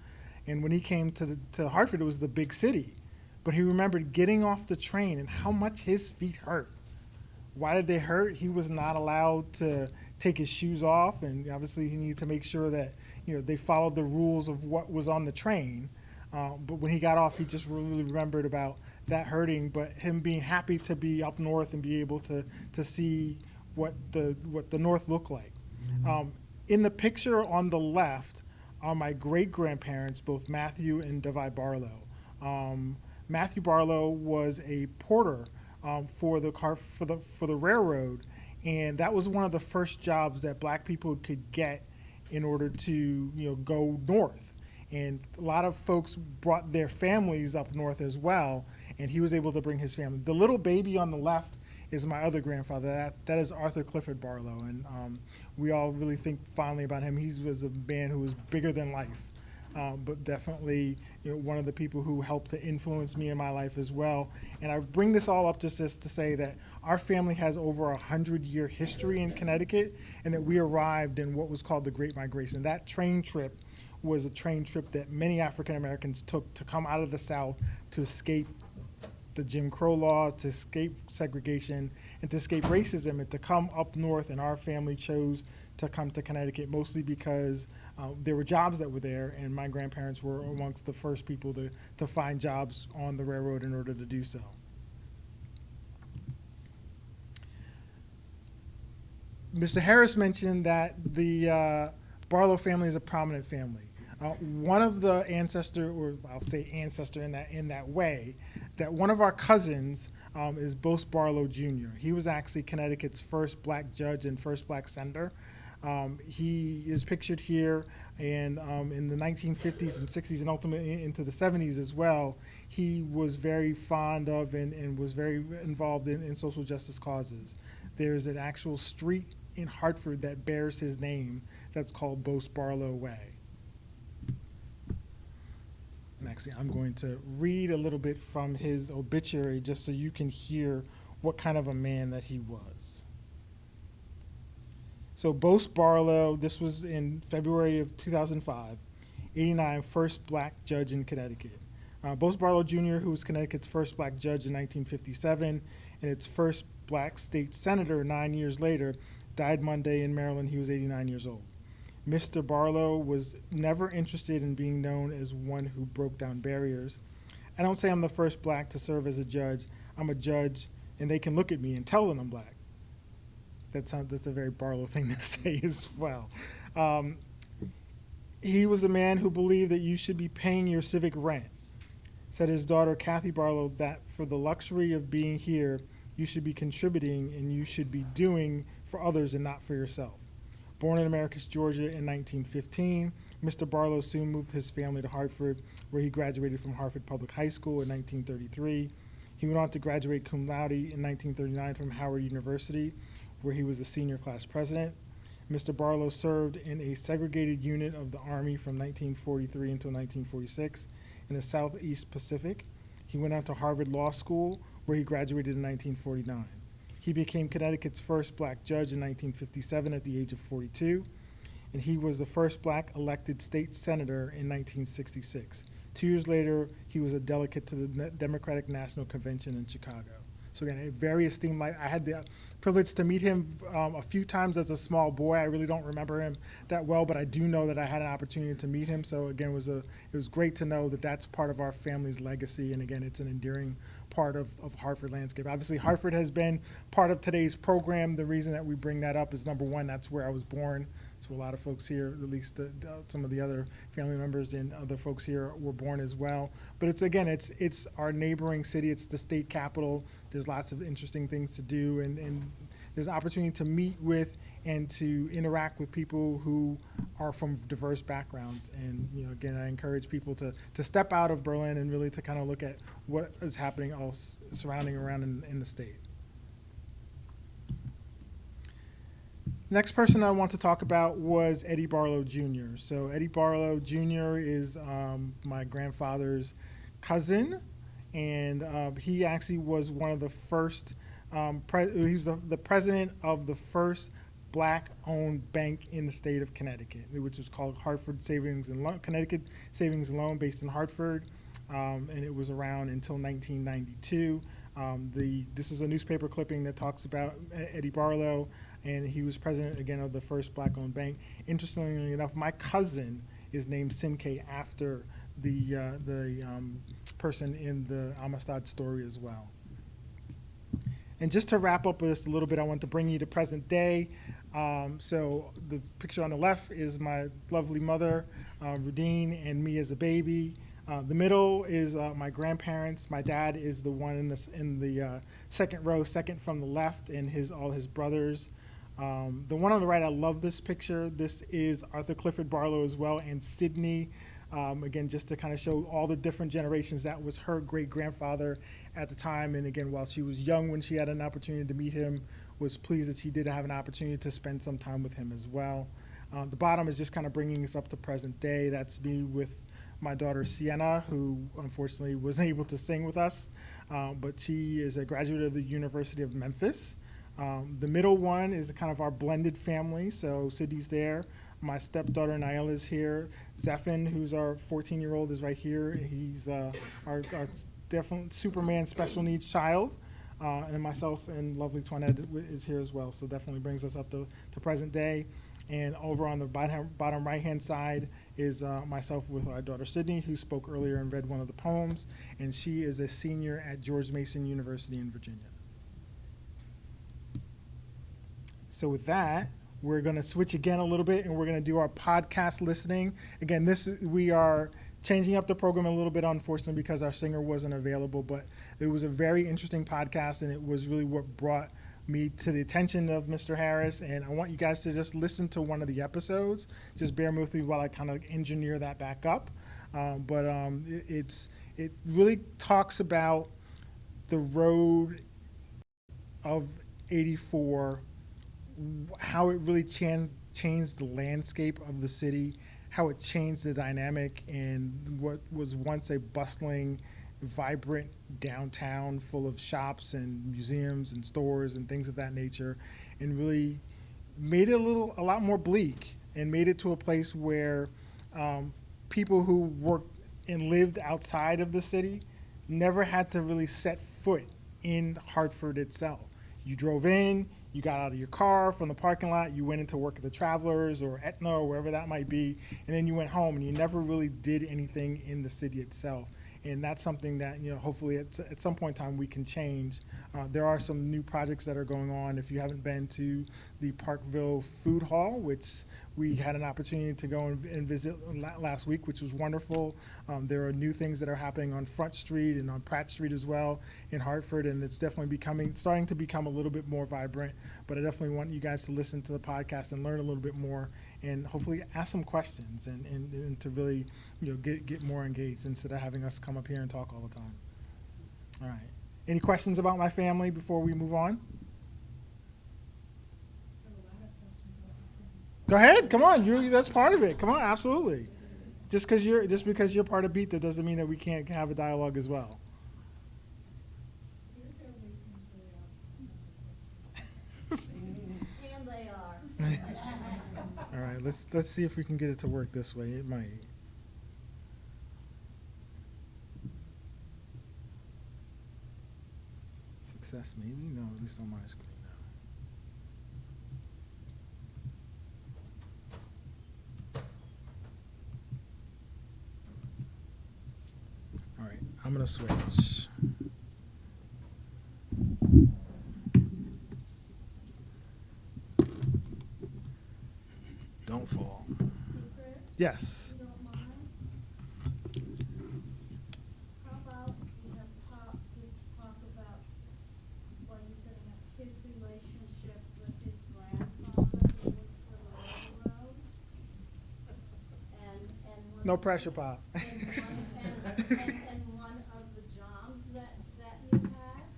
And when he came to Hartford, it was the big city. But he remembered getting off the train and how much his feet hurt. Why did they hurt? He was not allowed to take his shoes off, and obviously he needed to make sure that they followed the rules of what was on the train. But when he got off, he just really remembered about that hurting, but him being happy to be up north and be able to see what the north looked like. In the picture on the left are my great-grandparents, both Matthew and Devi Barlow. Matthew Barlow was a porter for the railroad, and that was one of the first jobs that black people could get in order to go north. And a lot of folks brought their families up north as well, and he was able to bring his family. The little baby on the left is my other grandfather. That is Arthur Clifford Barlow, and we all really think fondly about him. He was a man who was bigger than life, but definitely one of the people who helped to influence me in my life as well. And I bring this all up just to say that our family has over 100-year history in Connecticut, and that we arrived in what was called the Great Migration. That train trip was a train trip that many African Americans took to come out of the South to escape the Jim Crow laws, to escape segregation, and to escape racism, and to come up north. And our family chose to come to Connecticut mostly because there were jobs that were there, and my grandparents were amongst the first people to find jobs on the railroad in order to do so. Mr. Harris mentioned that the Barlow family is a prominent family. One of the ancestor, or I'll say ancestor in that way, that one of our cousins is Bose Barlow Jr. He was actually Connecticut's first black judge and first black senator. He is pictured here, and in the 1950s and 60s and ultimately into the 70s as well, he was very fond of and was very involved in social justice causes. There's an actual street in Hartford that bears his name that's called Bose Barlow Way. And actually, I'm going to read a little bit from his obituary just so you can hear what kind of a man that he was. So Bose Barlow, this was in February of 2005, 89, first black judge in Connecticut. Bose Barlow Jr., who was Connecticut's first black judge in 1957 and its first black state senator 9 years later, died Monday in Maryland. He was 89 years old. Mr. Barlow was never interested in being known as one who broke down barriers. I don't say I'm the first black to serve as a judge. I'm a judge, and they can look at me and tell them I'm black. That's a very Barlow thing to say as well. He was a man who believed that you should be paying your civic rent. Said his daughter, Kathy Barlow, that for the luxury of being here, you should be contributing and you should be doing for others and not for yourself. Born in Americus, Georgia in 1915, Mr. Barlow soon moved his family to Hartford, where he graduated from Hartford Public High School in 1933. He went on to graduate cum laude in 1939 from Howard University, where he was the senior class president. Mr. Barlow served in a segregated unit of the Army from 1943 until 1946, in the Southeast Pacific. He went on to Harvard Law School, where he graduated in 1949. He became Connecticut's first black judge in 1957 at the age of 42, and he was the first black elected state senator in 1966. 2 years later, he was a delegate to the Democratic National Convention in Chicago. So again, a very esteemed life. I had the privilege to meet him a few times as a small boy. I really don't remember him that well, but I do know that I had an opportunity to meet him. So again, it was great to know that that's part of our family's legacy. And again, it's an endearing part of Hartford landscape. Obviously, Hartford has been part of today's program. The reason that we bring that up is, number one, that's where I was born. So a lot of folks here, at least some of the other family members and other folks here were born as well. But it's our neighboring city. It's the state capital. There's lots of interesting things to do, and there's an opportunity to meet with and to interact with people who are from diverse backgrounds. And again, I encourage people to step out of Berlin and really to kind of look at what is happening all surrounding around in the state. Next person I want to talk about was Eddie Barlow Jr. So Eddie Barlow Jr. is my grandfather's cousin, and he actually was one of the first, he's the president of the first black-owned bank in the state of Connecticut, which was called Hartford Savings and Loan, Connecticut Savings and Loan, based in Hartford, and it was around until 1992. This is a newspaper clipping that talks about Eddie Barlow, and he was president, again, of the first black-owned bank. Interestingly enough, my cousin is named Sinke after the person in the Amistad story as well. And just to wrap up with this a little bit, I want to bring you to present day. So the picture on the left is my lovely mother, Rudine, and me as a baby. The middle is my grandparents. My dad is the one in the second row, second from the left, and all his brothers. The one on the right, I love this picture. This is Arthur Clifford Barlow as well, and Sydney. Again, just to kind of show all the different generations. That was her great-grandfather at the time. And again, while she was young when she had an opportunity to meet him, was pleased that she did have an opportunity to spend some time with him as well. The bottom is just kind of bringing us up to present day. That's me with my daughter Sienna, who unfortunately wasn't able to sing with us, but she is a graduate of the University of Memphis. The middle one is kind of our blended family, so Sydney's there. My stepdaughter Nyela's here. Zephin, who's our 14-year-old, is right here. He's our definite Superman special needs child. And myself and lovely Toinette is here as well, so definitely brings us up to present day. And over on the bottom right-hand side is myself with our daughter Sydney, who spoke earlier and read one of the poems, and she is a senior at George Mason University in Virginia. So with that, we're going to switch again a little bit, and we're going to do our podcast listening. Again, we are changing up the program a little bit, unfortunately, because our singer wasn't available, but it was a very interesting podcast, and it was really what brought me to the attention of Mr. Harris, and I want you guys to just listen to one of the episodes. Just bear with me while I kind of engineer that back up. It really talks about the road of '84, how it really changed the landscape of the city, how it changed the dynamic in what was once a bustling, vibrant downtown full of shops and museums and stores and things of that nature, and really made it a lot more bleak, and made it to a place where people who worked and lived outside of the city never had to really set foot in Hartford itself. You drove in, you got out of your car from the parking lot, you went into work at the Travelers or Aetna or wherever that might be, and then you went home, and you never really did anything in the city itself. And that's something that, hopefully at some point in time we can change. There are some new projects that are going on. If you haven't been to the Parkville Food Hall, which we had an opportunity to go and visit last week, which was wonderful. There are new things that are happening on Front Street and on Pratt Street as well in Hartford, and it's definitely starting to become a little bit more vibrant. But I definitely want you guys to listen to the podcast and learn a little bit more, and hopefully ask some questions and to really get more engaged instead of having us come up here and talk all the time. All right. Any questions about my family before we move on? Go ahead. Come on. That's part of it. Come on. Absolutely. just because you're part of BEAT, that doesn't mean that we can't have a dialogue as well. And they are. All right, let's see if we can get it to work this way. It might. Success, maybe? No, at least on my screen now. All right, I'm gonna switch. Don't fall. Yes. You don't mind? How about we have Pop just talk about what he's setting up, his relationship with his grandfather who worked for the railroad? And one No of- pressure, Pop. And one of the jobs that you had?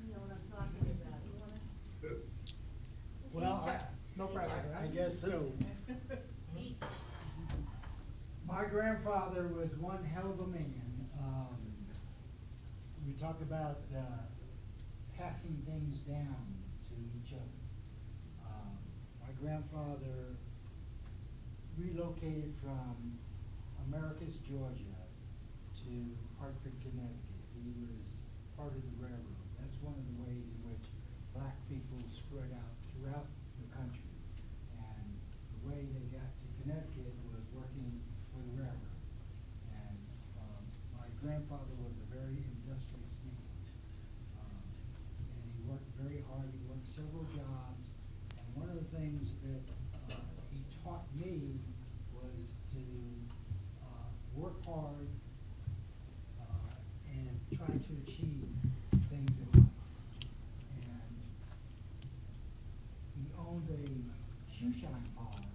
You know what I'm talking about, you wanna? Well, Teach us. no pressure. I guess so. My grandfather was one hell of a man. We talk about passing things down to each other. My grandfather relocated from Americus, Georgia to Hartford, Connecticut. He was part of the railroad. That's one of the ways in which black people spread out throughout the country. And the way they got to Connecticut was working for the railroad. And my grandfather was a very industrious man. And he worked very hard. He worked several jobs. And one of the things that he taught me was to work hard and try to achieve things in life. And he owned a shoe shine parlor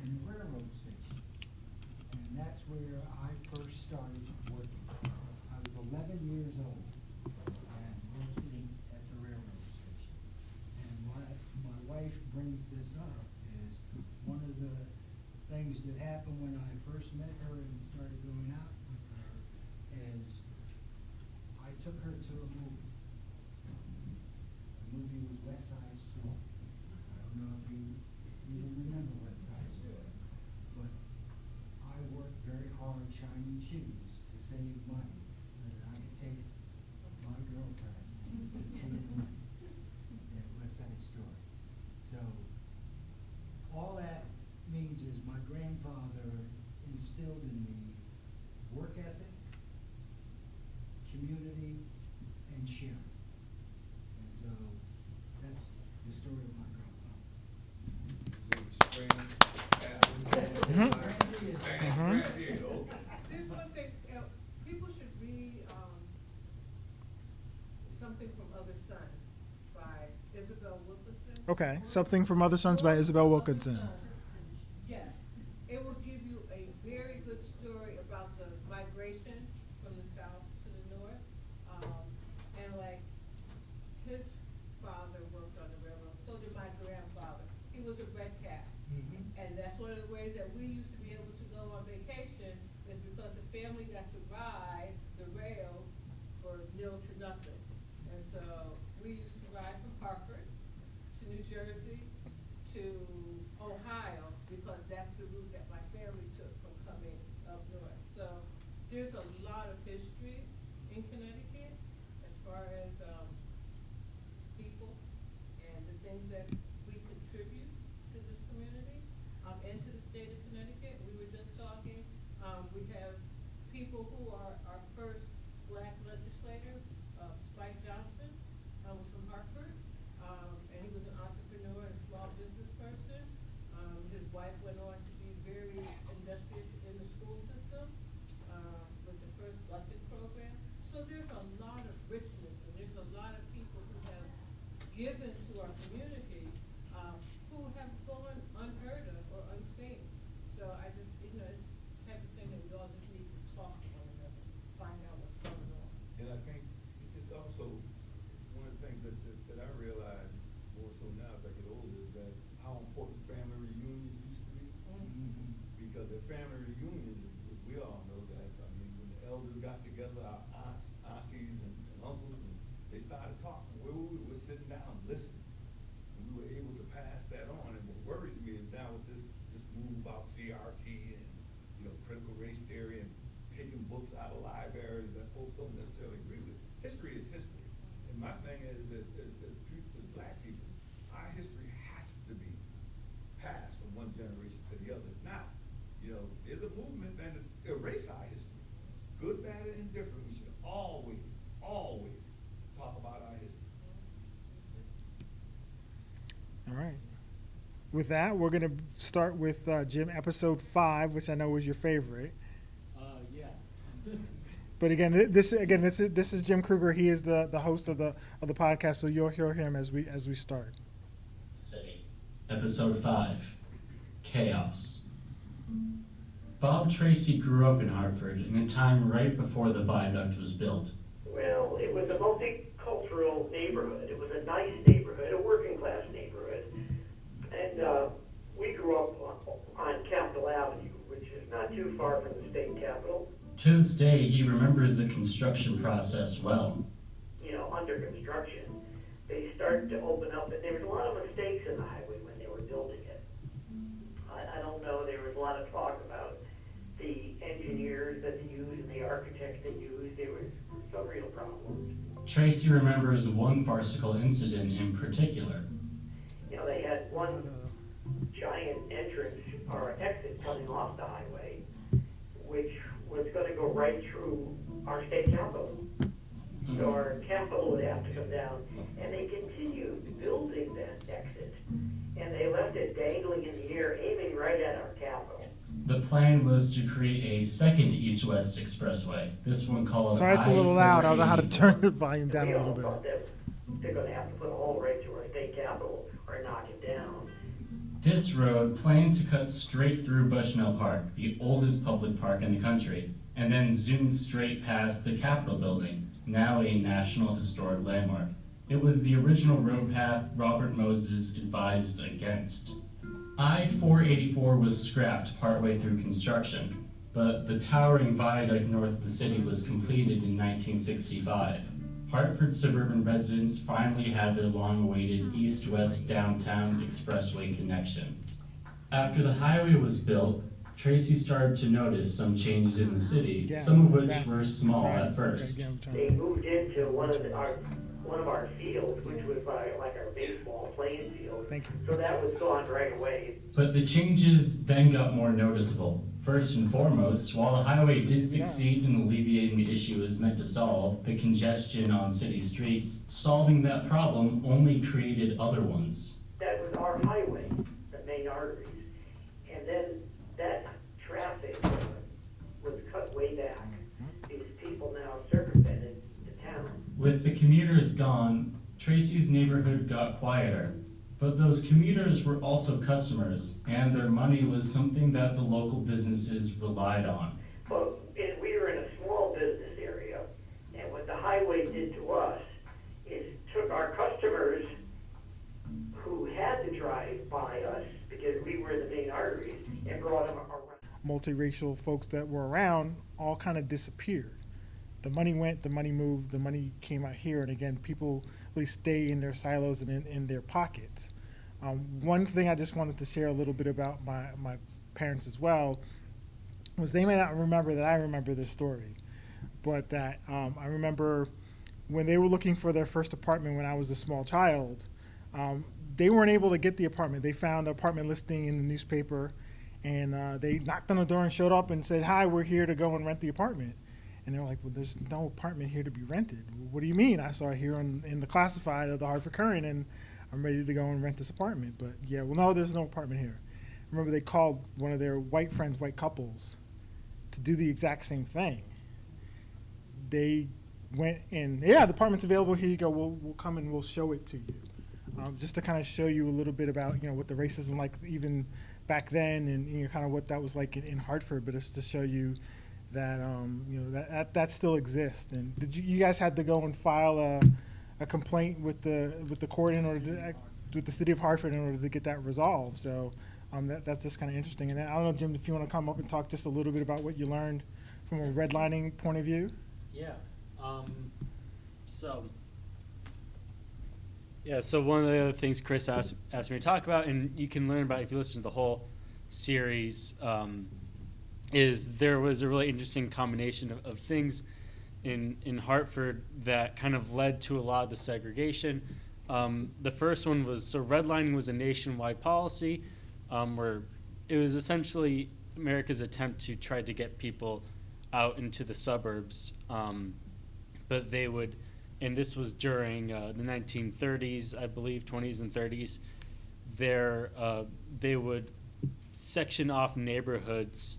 in the railroad station. And that's where I first started working. I was 11 years old and working at the railroad station. And why my wife brings this up is one of the things that happened when I first met her and started going out with her is I took her to a movie. The movie was West Side Story. I don't know if you remember West Side Story, but I worked very hard shining shoes to save money so that I could take my girlfriend to see a movie at West Side Story. So all that means is my grandfather instilled in me work ethic, community, and sharing. And so that's the story of my grandfather. There's one thing, people should read, Something from Other Sons by Isabel Wilkerson. Okay, Something from Other Sons by Isabel Wilkinson. Yes, it will give you a very good story about the migration from the south to the north. And like, his father worked on the railroad, so did my grandfather. He was a red cap. And that's one of the ways that we used to be able to go on vacation, is because the family got to ride the rails for nil to nothing. And so we used to ride from Hartford to New Jersey to Ohio, because that's the route that my family took from coming up north. So there's a lot of history in Connecticut as far as people and the things that we contribute to this community and to the state of Connecticut. We were just talking, we have people who are our first black legislator, Spike Johnson, was from Hartford, and he was an entrepreneur and small business person. His wife went on to be very industrious in the school system, with the first busing program. So there's a lot of richness, and there's a lot of people who have given to our community, who have gone unheard of or unseen. So I just, it's the type of thing that we all just need to talk to one another, find out what's going on. And I think it's also, one of the things that I realize more so now as I get older is that how important family reunions used to be. Because if family reunion, we all know that, I mean, when the elders got together, our aunts, aunties, and uncles, and they started talking, we were sitting down, listening. And we were able to pass that on, and what worries me is now with this move about CRT and, critical race theory and taking books out of libraries that folks don't necessarily agree with. History is history. And my thing is, as black people, our history has to be passed from one generation to the other. Now, there's a movement that erase our history. Good, bad, and indifferent, we should always talk about our history. All right. With that, we're going to start with Jim, episode 5, which I know was your favorite. Yeah. But again, this is Jim Kruger. He is the host of the podcast, so you'll hear him as we start. City. Episode 5. Chaos. Bob Tracy grew up in Hartford in a time right before the viaduct was built. Well, it was a multicultural neighborhood. It was a nice neighborhood, a working class neighborhood. And we grew up on Capitol Avenue, which is not too far from the state capitol. To this day, he remembers the construction process well. Under construction, they started to open up, and there was a lot of mistakes in the highway when they were building it. I don't know, there was a lot of talk about the engineers that they used and the architects they used. There was some real problems. Tracy remembers one farcical incident in particular. They had one giant entrance or exit coming off the highway, which was going to go right through our state capitol. So our capitol would have to come down, and they continued building that exit, and they left it dangling in the air, aiming right at our capitol. The plan was to create a second east-west expressway, this one called Sorry, it's a little loud. I don't know how to I-484. turn the volume down We a all little thought bit. that they're going to have to put a hole right through our state capitol or knock it down. This road planned to cut straight through Bushnell Park, the oldest public park in the country, and then zoom straight past the Capitol building, now a National Historic Landmark. It was the original road path Robert Moses advised against. I-484 was scrapped partway through construction, but the towering viaduct north of the city was completed in 1965. Hartford suburban residents finally had their long-awaited east-west downtown expressway connection. After the highway was built, Tracy started to notice some changes in the city, Yeah, some of which exactly. were small Right. at first. Okay, yeah, They moved into one of our fields, which was like our baseball playing field. Thank you. So that was gone right away. But the changes then got more noticeable. First and foremost, while the highway did succeed in alleviating the issue it was meant to solve, the congestion on city streets, solving that problem only created other ones. That was our highway, the main arteries. And then that traffic was cut way back. These people now circumvented the town. With the commuters gone, Tracy's neighborhood got quieter. But those commuters were also customers, and their money was something that the local businesses relied on. But we were in a small business area, and what the highway did to us is took our customers who had to drive by us because we were the main arteries and brought them around. Multiracial folks that were around all kind of disappeared. The money went, the money moved, the money came out here, and again, people really stay in their silos and in their pockets. One thing I just wanted to share a little bit about my parents as well was they may not remember that I remember this story, but that I remember when they were looking for their first apartment when I was a small child, they weren't able to get the apartment. They found an apartment listing in the newspaper, and they knocked on the door and showed up and said, "Hi, we're here to go and rent the apartment." And they were like, "Well, there's no apartment here to be rented." "What do you mean?" "I saw it here in the classified of the Hartford Courant, and I'm ready to go and rent this apartment." But yeah, well, no, there's no apartment here. I remember they called one of their white friends, white couples, to do the exact same thing. They went in, "Yeah, the apartment's available. Here you go. We'll come and we'll show it to you." Just to kind of show you a little bit about what the racism like even back then, and kind of what that was like in Hartford. But it's to show you that that still exists. And did you guys had to go and file a complaint with the court in order to with the city of Hartford in order to get that resolved? So That's just kind of interesting. And I don't know, Jim, if you want to come up and talk just a little bit about what you learned from a redlining point of view. Yeah. So one of the other things Chris asked me to talk about, and you can learn about it if you listen to the whole series, is there was a really interesting combination of things in Hartford that kind of led to a lot of the segregation. The first one was, so redlining was a nationwide policy where it was essentially America's attempt to try to get people out into the suburbs, but they would, and this was during the 1930s, I believe, 20s and 30s, they would section off neighborhoods,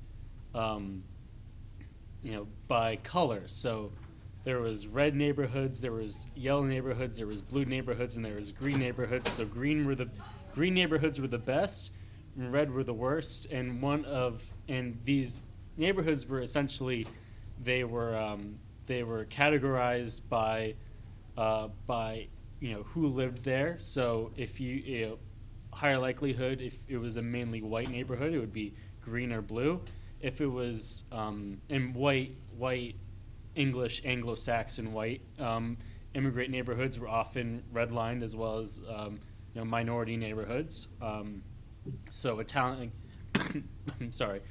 by color. So there was red neighborhoods, there was yellow neighborhoods, there was blue neighborhoods, and there was green neighborhoods. So green neighborhoods were the best, and red were the worst. And these neighborhoods were essentially, they were categorized by who lived there. So if higher likelihood, if it was a mainly white neighborhood, it would be green or blue. If it was in white English, Anglo-Saxon white, immigrant neighborhoods were often redlined, as well as minority neighborhoods. So Italian, sorry,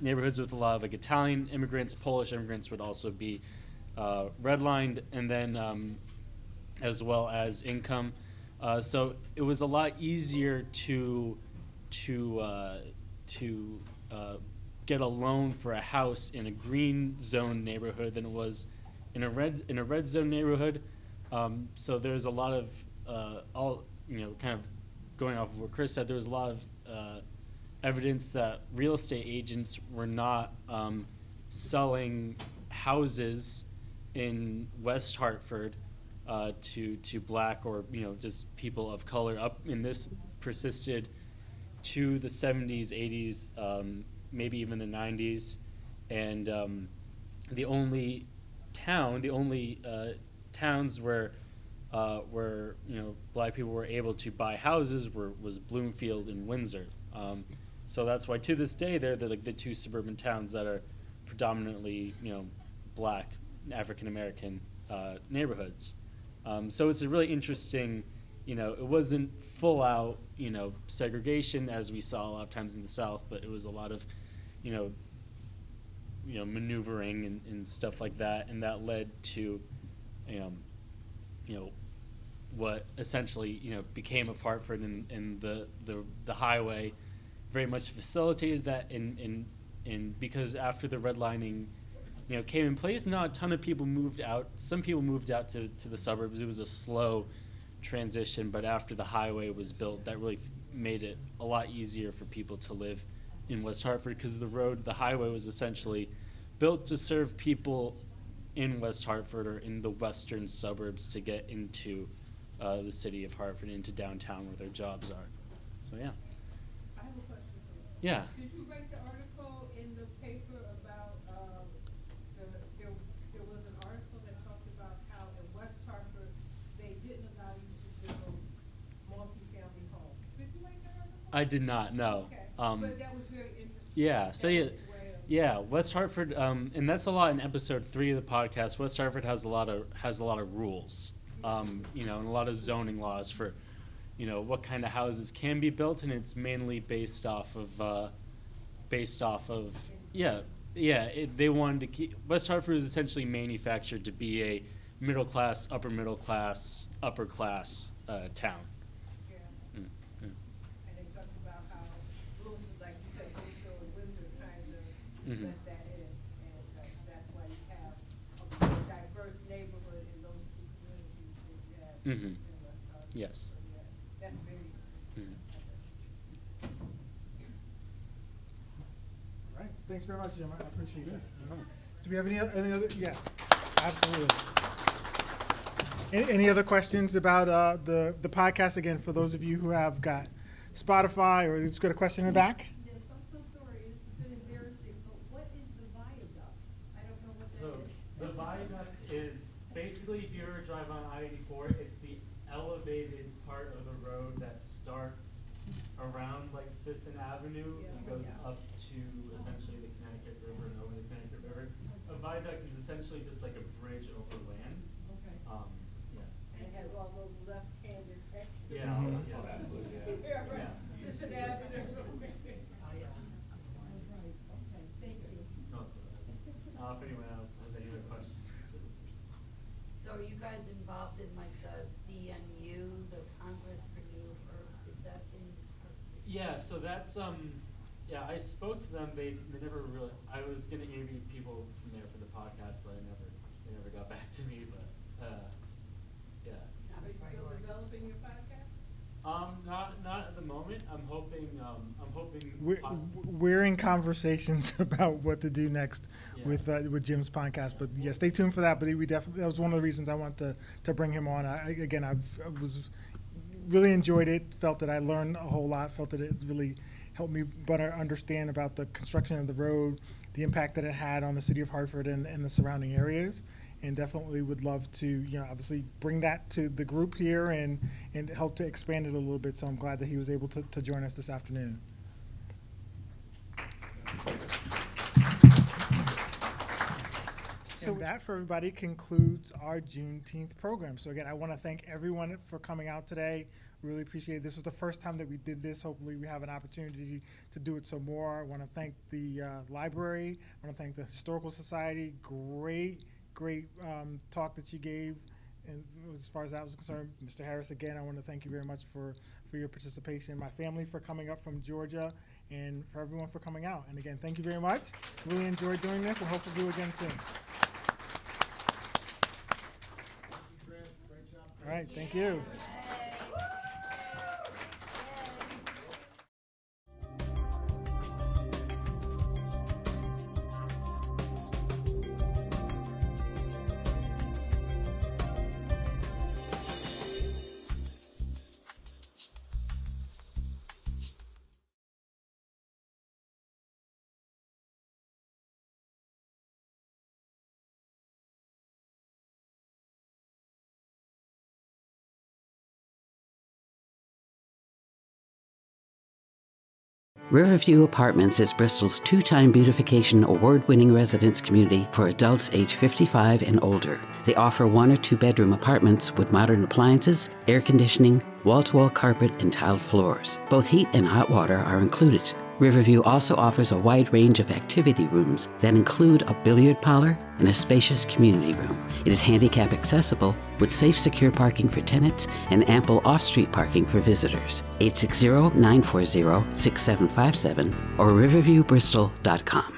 neighborhoods with a lot of Italian immigrants, Polish immigrants would also be redlined, and then as well as income. So it was a lot easier to get a loan for a house in a green zone neighborhood than it was in a red zone neighborhood. So there's a lot of kind of going off of what Chris said. There was a lot of evidence that real estate agents were not selling houses in West Hartford to black or just people of color and this persisted to the 70s, 80s, maybe even the 90s, and the only towns where black people were able to buy houses was Bloomfield and Windsor. So that's why to this day they're the two suburban towns that are predominantly black African American neighborhoods. So it's a really interesting. It wasn't full out, segregation as we saw a lot of times in the South, but it was a lot of, maneuvering and stuff like that, and that led to, what essentially, became of Hartford, and the highway very much facilitated that, and because after the redlining, came in place, not a ton of people moved out. Some people moved out to the suburbs. It was a slow transition, but after the highway was built, that really made it a lot easier for people to live in West Hartford, because the highway was essentially built to serve people in West Hartford or in the western suburbs to get into the city of Hartford, into downtown where their jobs are. So yeah. I have a question for you. Yeah. Did you write the article in the paper about there was an article that talked about how in West Hartford they didn't allow you to build multi-family homes? Did you write that article? I did not, no. Okay. But that was very interesting. Yeah, so yeah, West Hartford, and that's a lot in episode 3 of the podcast. West Hartford has a lot of rules, and a lot of zoning laws for, what kind of houses can be built, and it's mainly based off of, they wanted to keep, West Hartford was essentially manufactured to be a middle class, upper class town. Yeah. And they talked about how rooms, like you said, Windsor kind of let that in, and that's why you have a more diverse neighborhood in those two communities that you have in West Hartford. Yes. So, yeah, that's very interesting. All right. Thanks very much, Jim. I appreciate it. Do we have any other? Yeah, absolutely. Any other questions about the podcast? Again, for those of you who have got Spotify or just got a question in the back. Yes, I'm so sorry, this has been embarrassing, but what is the viaduct? I don't know what that is. The viaduct is basically, if you ever drive on I-84, it's the elevated part of the road that starts around like Sisson Avenue and goes up to essentially the Connecticut River and over the Connecticut River. A viaduct is essentially just like a bridge over land. Okay. Yeah. And it has all those left-handed exits. Yeah. Mhm. Yeah. Yeah, right. Yeah. Sisson Avenue. Oh, yeah. Right, okay, thank you. If anyone else has any other questions. So are you guys involved in like the CNU, the Congress for New Earth, is that in? Yeah, so that's yeah, I spoke to them. They never really. I was gonna interview people from there for the podcast, but they never got back to me. But yeah. Are you still developing your podcast? Not at the moment. I'm hoping. We're in conversations about what to do next Yeah. with Jim's podcast. But yeah, stay tuned for that. But we definitely, that was one of the reasons I wanted to bring him on. I was really enjoyed it. Felt that I learned a whole lot. Felt that it really helped me better understand about the construction of the road, the impact that it had on the city of Hartford and the surrounding areas. And definitely would love to, obviously bring that to the group here and help to expand it a little bit. So I'm glad that he was able to join us this afternoon. So that, for everybody, concludes our Juneteenth program. So again, I want to thank everyone for coming out today. Really appreciate it. This was the first time that we did this. Hopefully we have an opportunity to do it some more. I want to thank the library. I want to thank the Historical Society. Great talk that you gave. And as far as that was concerned, Mr. Harris, again, I want to thank you very much for your participation. My family for coming up from Georgia, and for everyone for coming out. And again, thank you very much. Really enjoyed doing this, and hopefully do it again soon. All right, thank you. Riverview Apartments is Bristol's two-time beautification award-winning residence community for adults age 55 and older. They offer 1 or 2 bedroom apartments with modern appliances, air conditioning, wall-to-wall carpet, and tiled floors. Both heat and hot water are included. Riverview also offers a wide range of activity rooms that include a billiard parlor and a spacious community room. It is handicap accessible with safe, secure parking for tenants and ample off-street parking for visitors. 860-940-6757 or riverviewbristol.com.